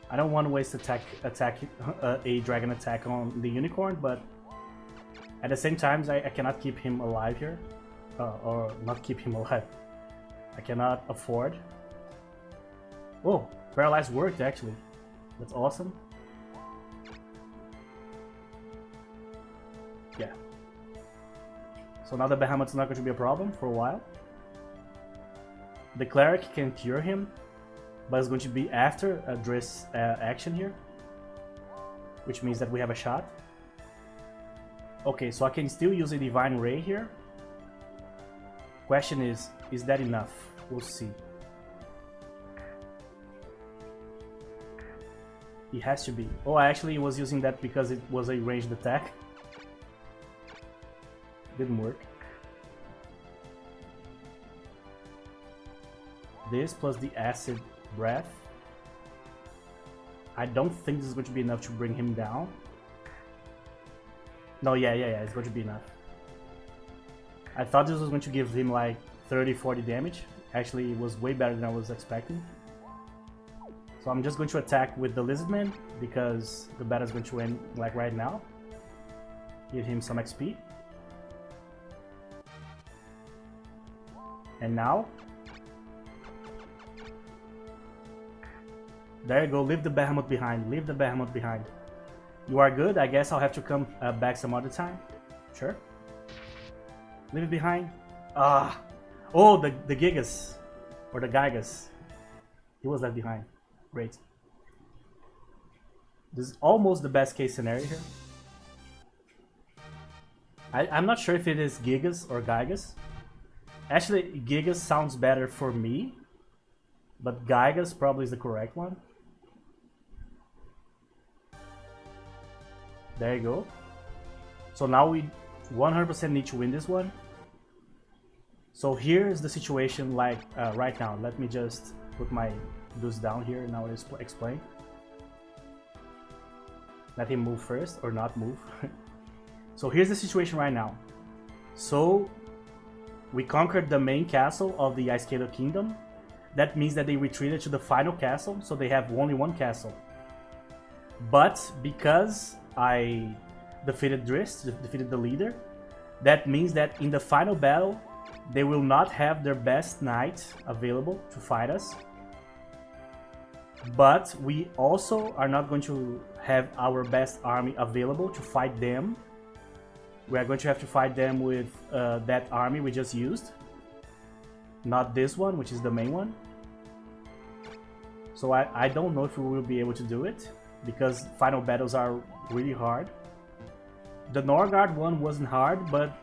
I don't want to waste a dragon attack on the unicorn, but at the same time, I cannot keep him alive here. Or not keep him alive. I cannot afford. Oh, paralyze worked actually. That's awesome. Yeah. So now the Behemoth's not going to be a problem for a while. The Cleric can cure him, but it's going to be after a Driss action here, which means that we have a shot. Okay, so I can still use a Divine Ray here. Question is that enough? We'll see. It has to be. Oh, I actually was using that because it was a ranged attack. Didn't work. This plus the Acid Breath. I don't think this is going to be enough to bring him down. No, yeah, it's going to be enough. I thought this was going to give him like 30-40 damage. Actually, it was way better than I was expecting. So I'm just going to attack with the Lizardman because the battle is going to end like right now. Give him some XP. And now, there you go, leave the Behemoth behind, leave the Behemoth behind. You are good, I guess I'll have to come back some other time. Sure. Leave it behind. Ah! Oh, the Gigas. Or the Gigas. He was left behind. Great. This is almost the best case scenario here. I'm not sure if it is Gigas or Gigas. Actually, Gigas sounds better for me, but Gigas probably is the correct one. There you go. So now we 100% need to win this one. So here's the situation like right now. Let me just put my dudes down here and I'll explain. Let him move first or not move. So here's the situation right now. So we conquered the main castle of the Ice Cato Kingdom. That means that they retreated to the final castle, so they have only one castle. But because I defeated Driss, defeated the leader, that means that in the final battle, they will not have their best knight available to fight us. But we also are not going to have our best army available to fight them. We are going to have to fight them with that army we just used. Not this one, which is the main one. So I don't know if we will be able to do it, because final battles are really hard. The Norgard one wasn't hard, but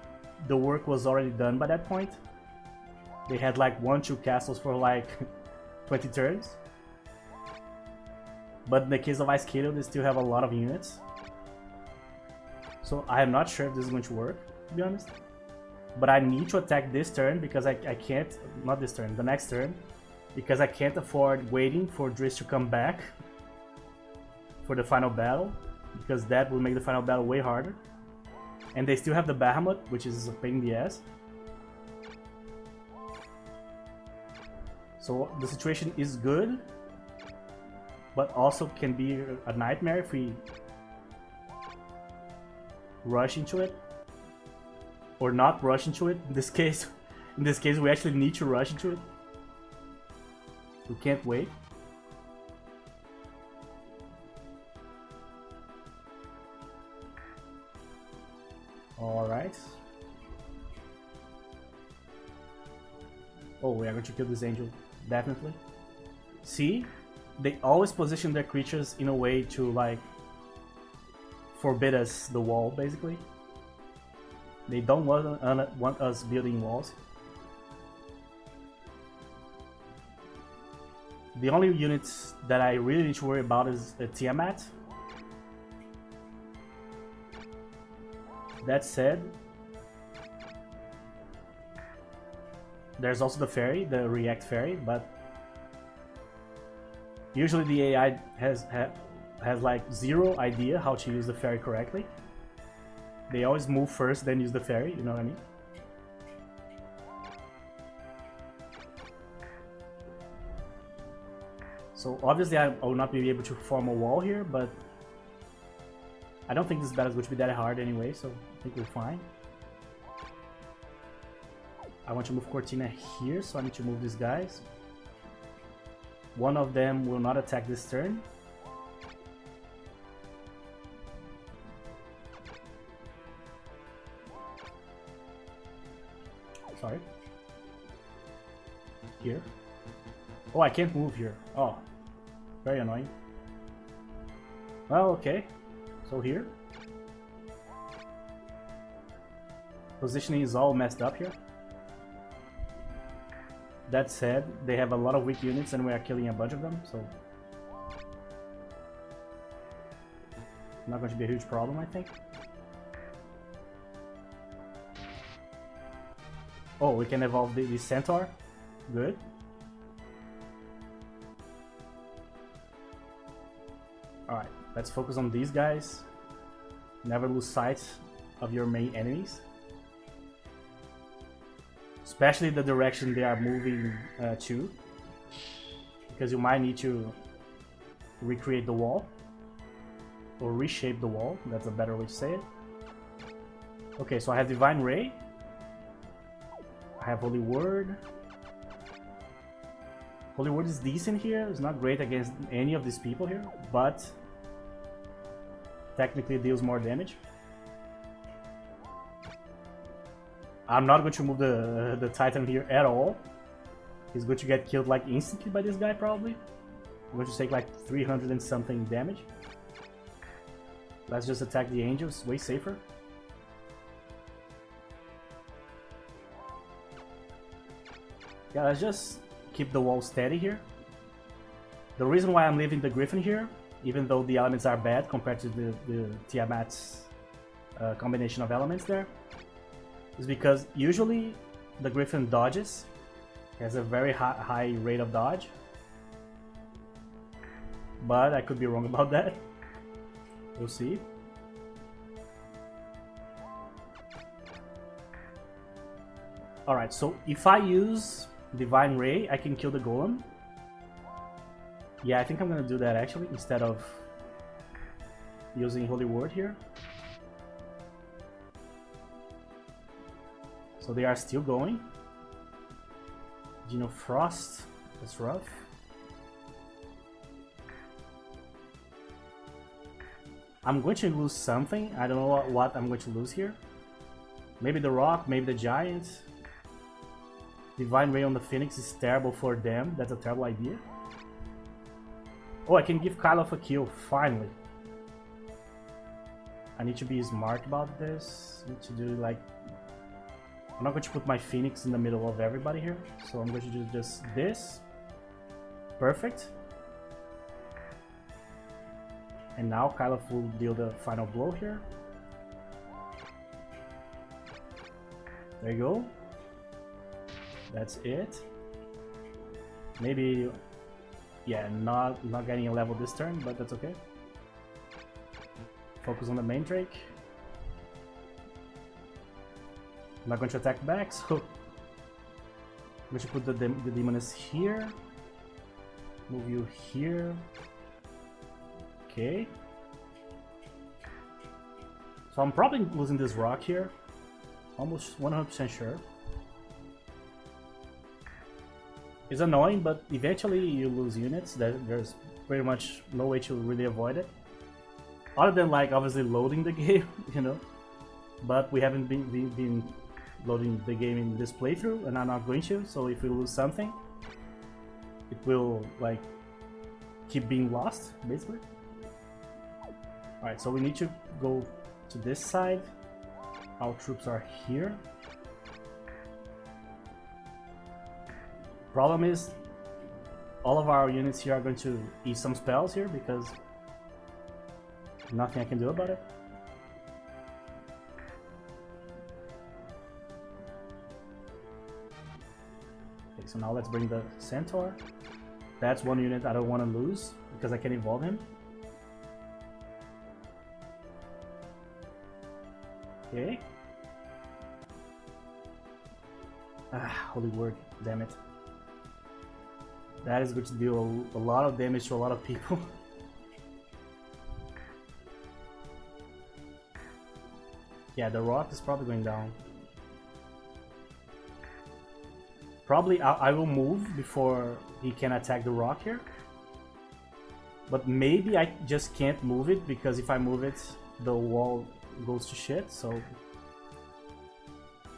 the work was already done by that point. They had like 1-2 castles for like 20 turns. But in the case of Ice Cato, they still have a lot of units. So I am not sure if this is going to work, to be honest. But I need to attack this turn because I can't, not this turn, the next turn. Because I can't afford waiting for Driss to come back for the final battle. Because that will make the final battle way harder. And they still have the Behemoth, which is a pain in the ass. So the situation is good, but also can be a nightmare if we rush into it, or not rush into it. In this case, we actually need to rush into it. We can't wait. All right. Oh, we are going to kill this angel, definitely. See, they always position their creatures in a way to like forbid us the wall, basically. They don't want us building walls. The only units that I really need to worry about is Tiamat. That said, there's also the fairy, the react fairy, but usually the AI has like zero idea how to use the fairy correctly. They always move first, then use the fairy, you know what I mean? So obviously I will not be able to form a wall here, but I don't think this battle is going to be that hard anyway, so I think we're fine. I want to move Cortina here, so I need to move these guys. One of them will not attack this turn. Sorry. Here. Oh, I can't move here. Oh, very annoying. Well, okay. So here. Positioning is all messed up here. That said, they have a lot of weak units and we are killing a bunch of them, so not going to be a huge problem, I think. Oh, we can evolve the Centaur. Good. Alright, let's focus on these guys. Never lose sight of your main enemies. Especially the direction they are moving to. Because you might need to recreate the wall. Or reshape the wall, that's a better way to say it. Okay, so I have Divine Ray. I have Holy Word. Holy Word is decent here, it's not great against any of these people here, but technically deals more damage. I'm not going to move the Titan here at all. He's going to get killed like instantly by this guy probably. I'm going to take like 300 and something damage. Let's just attack the angels, way safer. Yeah, let's just keep the wall steady here. The reason why I'm leaving the Griffin here, even though the elements are bad compared to the Tiamat's combination of elements there, is because usually the Griffin dodges. He has a very high rate of dodge. But I could be wrong about that. We'll see. Alright, so if I use Divine Ray, I can kill the Golem. Yeah, I think I'm gonna do that actually, instead of using Holy Word here. So they are still going. Geno Frost, that's rough. I'm going to lose something. I don't know what I'm going to lose here. Maybe the Rock, maybe the Giant. Divine Ray on the Phoenix is terrible for them. That's a terrible idea. Oh, I can give Kyloff a kill, finally. I need to be smart about this. I need to do like... I'm not going to put my Phoenix in the middle of everybody here. So I'm going to do just this. Perfect. And now Kyloff will deal the final blow here. There you go. That's it. Maybe, yeah, not getting a level this turn, but that's okay. Focus on the main Drake. I'm not going to attack back, so I'm going to put the Demoness here. Move you here. Okay. So I'm probably losing this rock here. Almost 100% sure. It's annoying, but eventually you lose units. There's pretty much no way to really avoid it. Other than like obviously loading the game, you know. But we haven't been loading the game in this playthrough, and I'm not going to. So if we lose something, it will like keep being lost, basically. Alright, so we need to go to this side. Our troops are here. Problem is, all of our units here are going to eat some spells here because nothing I can do about it. Okay, so now let's bring the Centaur. That's one unit I don't want to lose because I can evolve him. Okay. Ah, Holy Word, damn it. That is going to deal a lot of damage to a lot of people. Yeah, the rock is probably going down. Probably I will move before he can attack the rock here. But maybe I just can't move it, because if I move it, the wall goes to shit, so...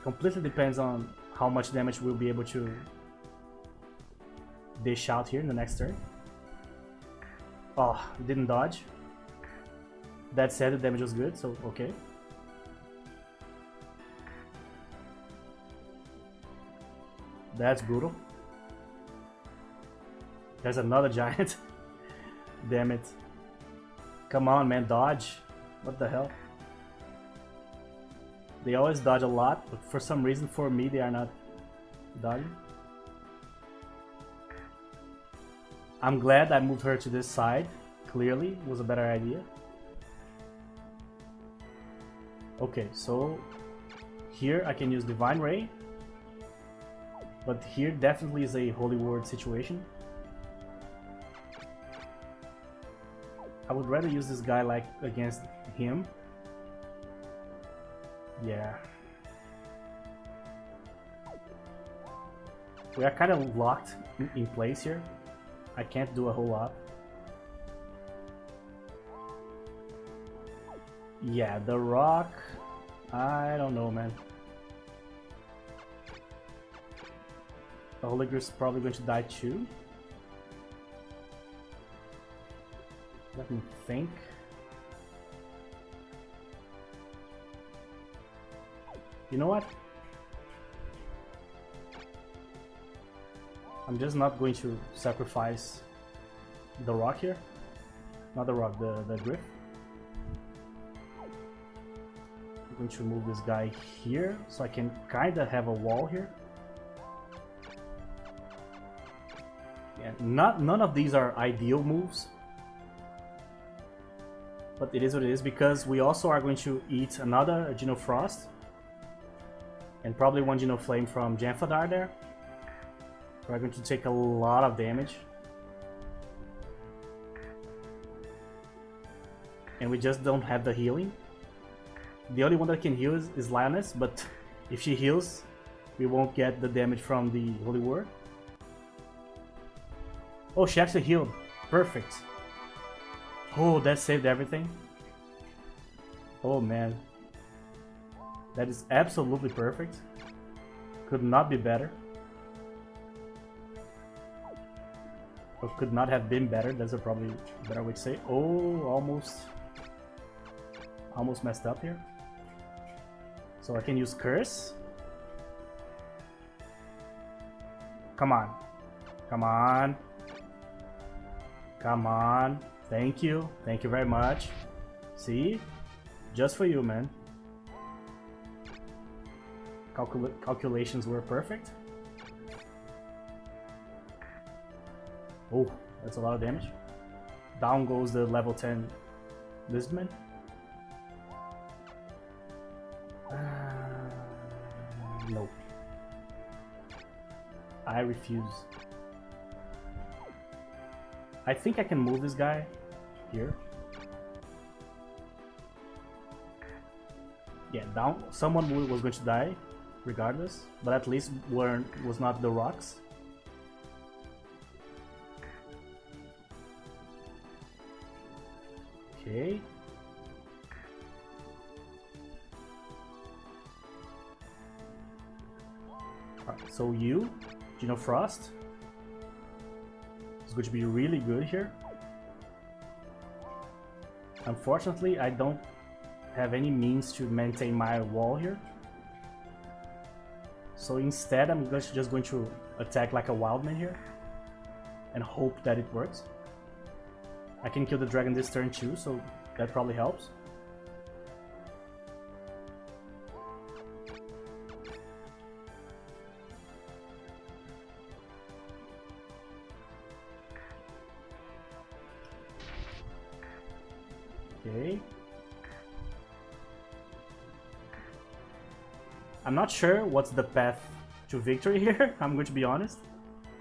Completely depends on how much damage we'll be able to dish out here in the next turn. Oh, didn't dodge. That said, the damage was good, so okay. That's brutal. There's another giant. Damn it. Come on, man, dodge. What the hell? They always dodge a lot, but for some reason, for me, they are not dodging. I'm glad I moved her to this side. Clearly, it was a better idea. Okay, so here I can use Divine Ray. But here definitely is a Holy Word situation. I would rather use this guy like against him. Yeah. We are kind of locked in place here. I can't do a whole lot. Yeah, the rock... I don't know, man. The Holy Grail is probably going to die too. Let me think. You know what? I'm just not going to sacrifice the rock here. Not the rock, the griff. I'm going to move this guy here so I can kinda have a wall here. Yeah, none of these are ideal moves. But it is what it is, because we also are going to eat another Geno Frost. And probably one Geno Flame from Janfadar there. We're going to take a lot of damage. And we just don't have the healing. The only one that can heal is Lioness, but if she heals, we won't get the damage from the Holy Word. Oh, she actually healed. Perfect. Oh, that saved everything. Oh man. That is absolutely perfect. Could not be better. Or could not have been better. That's a probably better way to say. Oh, almost messed up here. So I can use Curse. Come on. Come on. Come on. Thank you. Thank you very much. See? Just for you, man. Calculations were perfect. Oh, that's a lot of damage. Down goes the level 10 Lizardman. No. I refuse. I think I can move this guy here. Yeah, down. Someone was going to die, regardless, but at least was not the rocks. Okay. Alright, so you, Geno Frost, is going to be really good here. Unfortunately, I don't have any means to maintain my wall here. So instead, I'm just going to attack like a wildman here and hope that it works. I can kill the dragon this turn too, so that probably helps. Okay. I'm not sure what's the path to victory here, I'm going to be honest.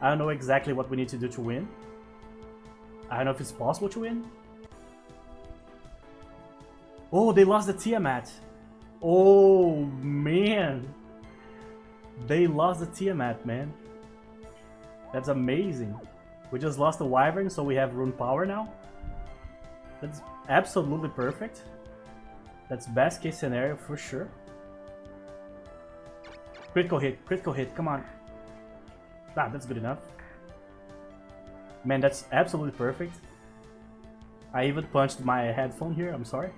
I don't know exactly what we need to do to win. I don't know if it's possible to win. Oh, they lost the Tiamat. Oh, man. They lost the Tiamat, man. That's amazing. We just lost the Wyvern, so we have rune power now. That's absolutely perfect. That's best case scenario for sure. Critical hit, come on. Ah, that's good enough. Man, that's absolutely perfect. I even punched my headphone here, I'm sorry.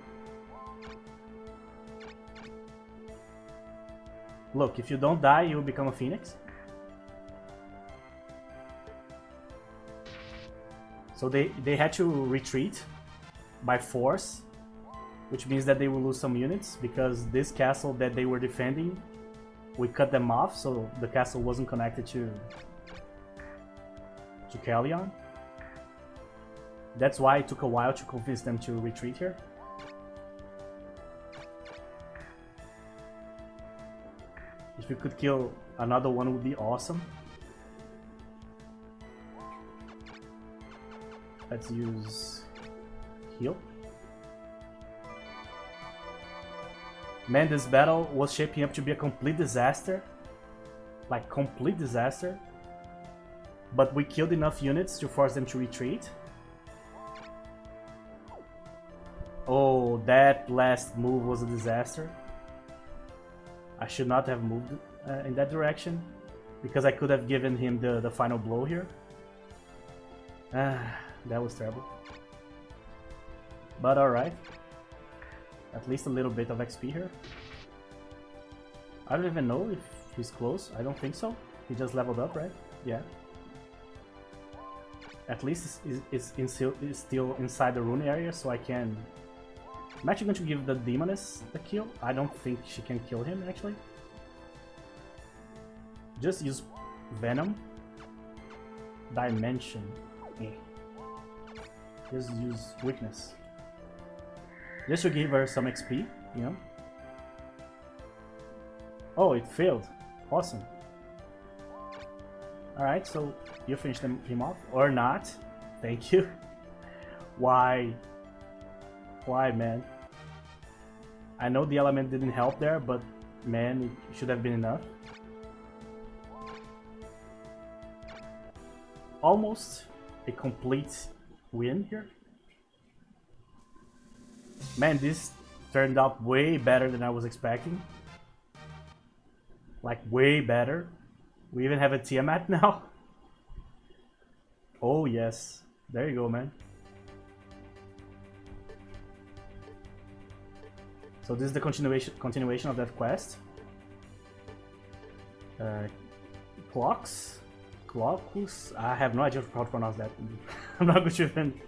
Look, if you don't die, you'll become a phoenix. So they had to retreat by force, which means that they will lose some units because this castle that they were defending, we cut them off, so the castle wasn't connected to Leonia. That's why it took a while to convince them to retreat here. If we could kill another one, it would be awesome. Let's use heal. Man, this battle was shaping up to be a complete disaster. Like, complete disaster. But we killed enough units to force them to retreat. Oh, that last move was a disaster. I should not have moved in that direction, because I could have given him the final blow here. That was terrible. But alright. At least a little bit of XP here. I don't even know if he's close. I don't think so. He just leveled up, right? Yeah. At least it's still inside the rune area, so I can... I'm actually going to give the Demoness the kill. I don't think she can kill him, actually. Just use Venom. Dimension. Just use Weakness. Just to give her some XP, you know? Oh, it failed. Awesome. Alright, so you finished him off. Or not. Thank you. Why? Why, man? I know the element didn't help there, but man, it should have been enough. Almost a complete win here. Man, this turned out way better than I was expecting. Like, way better. We even have a Tiamat now. Oh yes, there you go, man. So this is the continuation of that quest. Clocks? Clockus? I have no idea how to pronounce that. I'm not going to even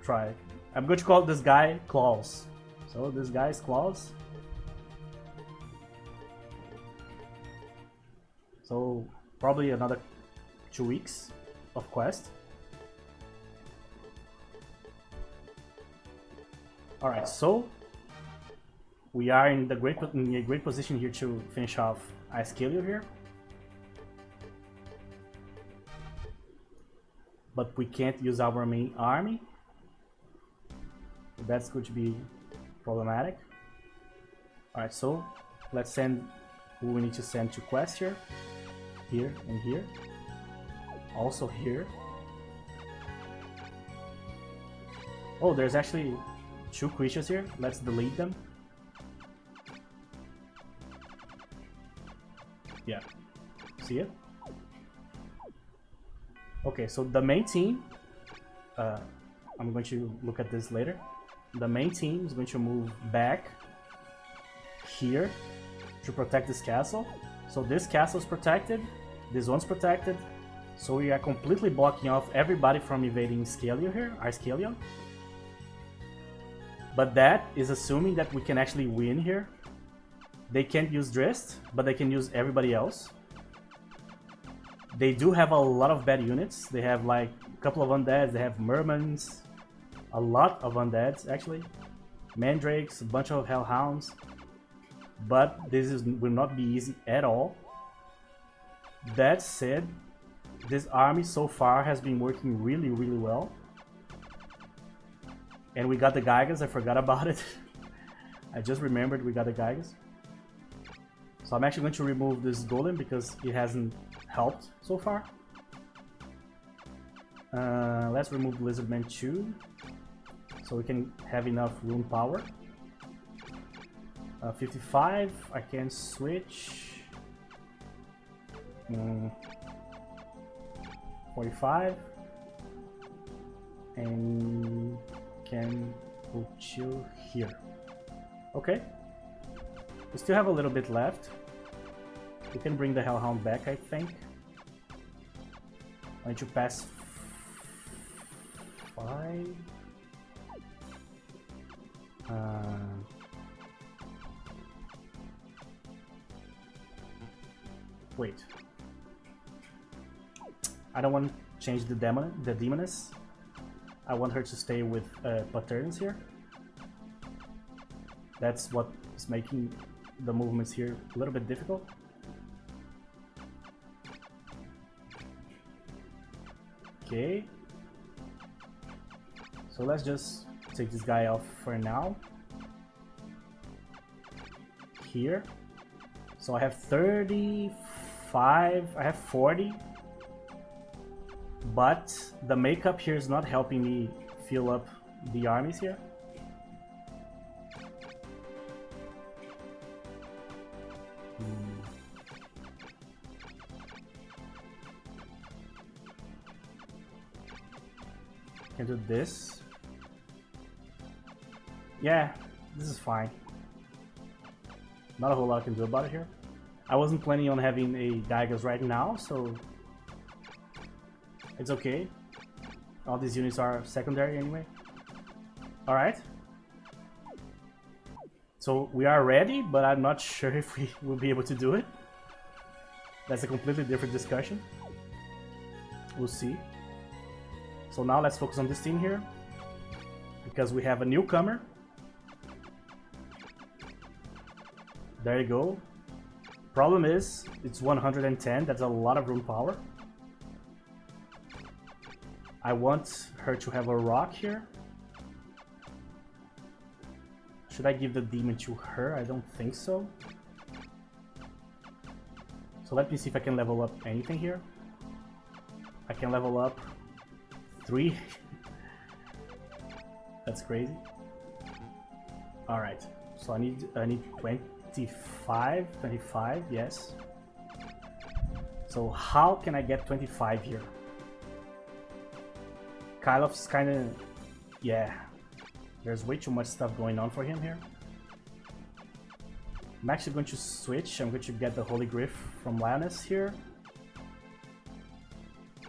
try. I'm going to call this guy Claws. So this guy's Claws. So probably another 2 weeks of quest. Alright, so we are in a great position here to finish off Icecalia here. But we can't use our main army. That's going to be problematic. Alright, so let's send who we need to send to quest here. Here and here. Also here. Oh, there's actually 2 creatures here. Let's delete them. Yeah. See it? Okay, so the main team, I'm going to look at this later. The main team is going to move back here to protect this castle. So this castle is protected, this one's protected. So we are completely blocking off everybody from invading Icecalia here, Icecalia. But that is assuming that we can actually win here. They can't use Drist, but they can use everybody else. They do have a lot of bad units. They have like a couple of undeads, they have mermans, a lot of undeads actually, mandrakes, a bunch of hellhounds. But this will not be easy at all. That said, this army so far has been working really, really well. And we got the Geigas, I forgot about it. I just remembered we got the Geigas. So I'm actually going to remove this golem because it hasn't helped so far. Let's remove Lizardman 2 so we can have enough rune power. 55, I can switch. 45 and can put you here. Okay, we still have a little bit left. We can bring the Hellhound back, I think. I need to pass 5. Wait. I don't want to change the demoness. I want her to stay with patterns here. That's what is making the movements here a little bit difficult. Okay. So let's just take this guy off for now. Here. So I have 35, I have 40. But the makeup here is not helping me fill up the armies here. Can do this. Yeah, this is fine. Not a whole lot I can do about it here. I wasn't planning on having a Geigas right now, so it's okay. All these units are secondary anyway. Alright. So we are ready, but I'm not sure if we will be able to do it. That's a completely different discussion. We'll see. So now let's focus on this team here, because we have a newcomer. There you go. Problem is, it's 110, that's a lot of rune power. I want her to have a rock here. Should I give the demon to her? I don't think so. So let me see if I can level up anything here. I can level up 3. That's crazy. Alright, so I need 25, yes. So how can I get 25 here? Kylov's kinda... yeah. There's way too much stuff going on for him here. I'm actually going to switch. I'm going to get the Holy Griff from Lioness here.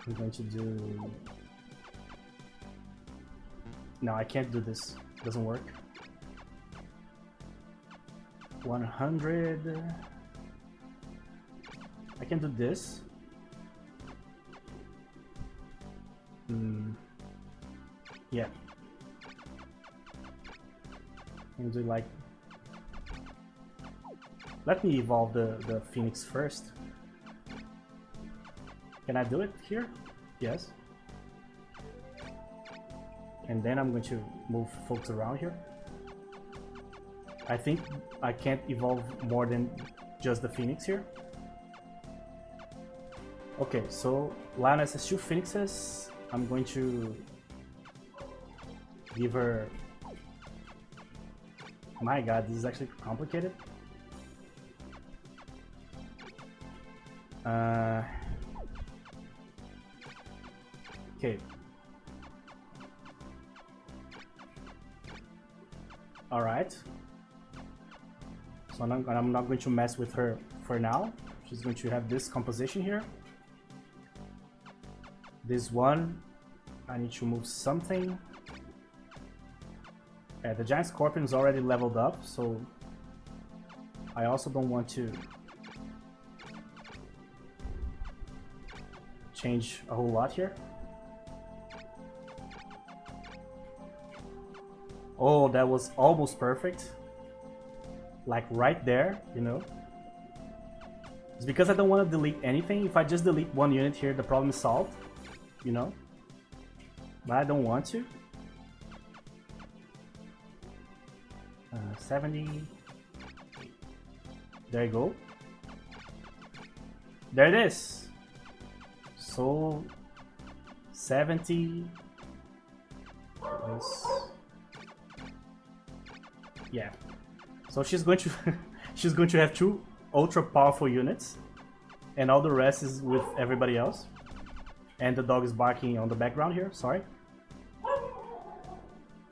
I'm going to do... no, I can't do this. It doesn't work. 100... I can do this. Yeah. And do like... let me evolve the Phoenix first. Can I do it here? Yes. And then I'm going to move folks around here. I think I can't evolve more than just the Phoenix here. Okay, so Lioness has 2 Phoenixes. I'm going to give her... my god, this is actually complicated. Okay. Alright. So I'm not going to mess with her for now. She's going to have this composition here. This one, I need to move something. The Giant Scorpion is already leveled up, so I also don't want to change a whole lot here. Oh, that was almost perfect. Like right there, you know. It's because I don't want to delete anything. If I just delete one unit here, the problem is solved, you know? But I don't want to. 70. There you go. There it is. So 70. Yeah. So she's going to she's going to have 2 ultra powerful units, and all the rest is with everybody else. And the dog is barking on the background here. Sorry.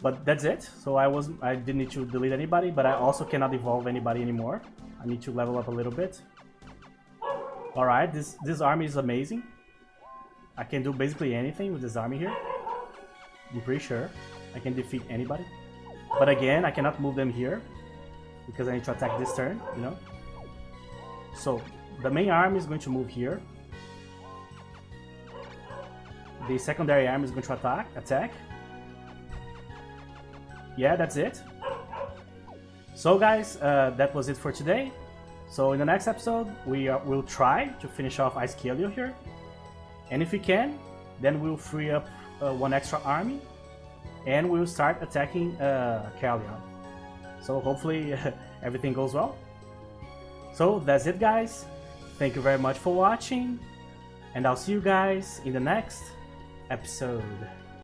But that's it. So I didn't need to delete anybody, but I also cannot evolve anybody anymore. I need to level up a little bit. All right, this army is amazing. I can do basically anything with this army here. I'm pretty sure I can defeat anybody. But again, I cannot move them here because I need to attack this turn, you know? So the main army is going to move here. The secondary army is going to attack. Yeah, that's it. So guys, that was it for today. So in the next episode, we'll try to finish off Icecalia here. And if we can, then we'll free up one extra army. And we'll start attacking Calia. So hopefully everything goes well. So that's it, guys. Thank you very much for watching. And I'll see you guys in the next episode.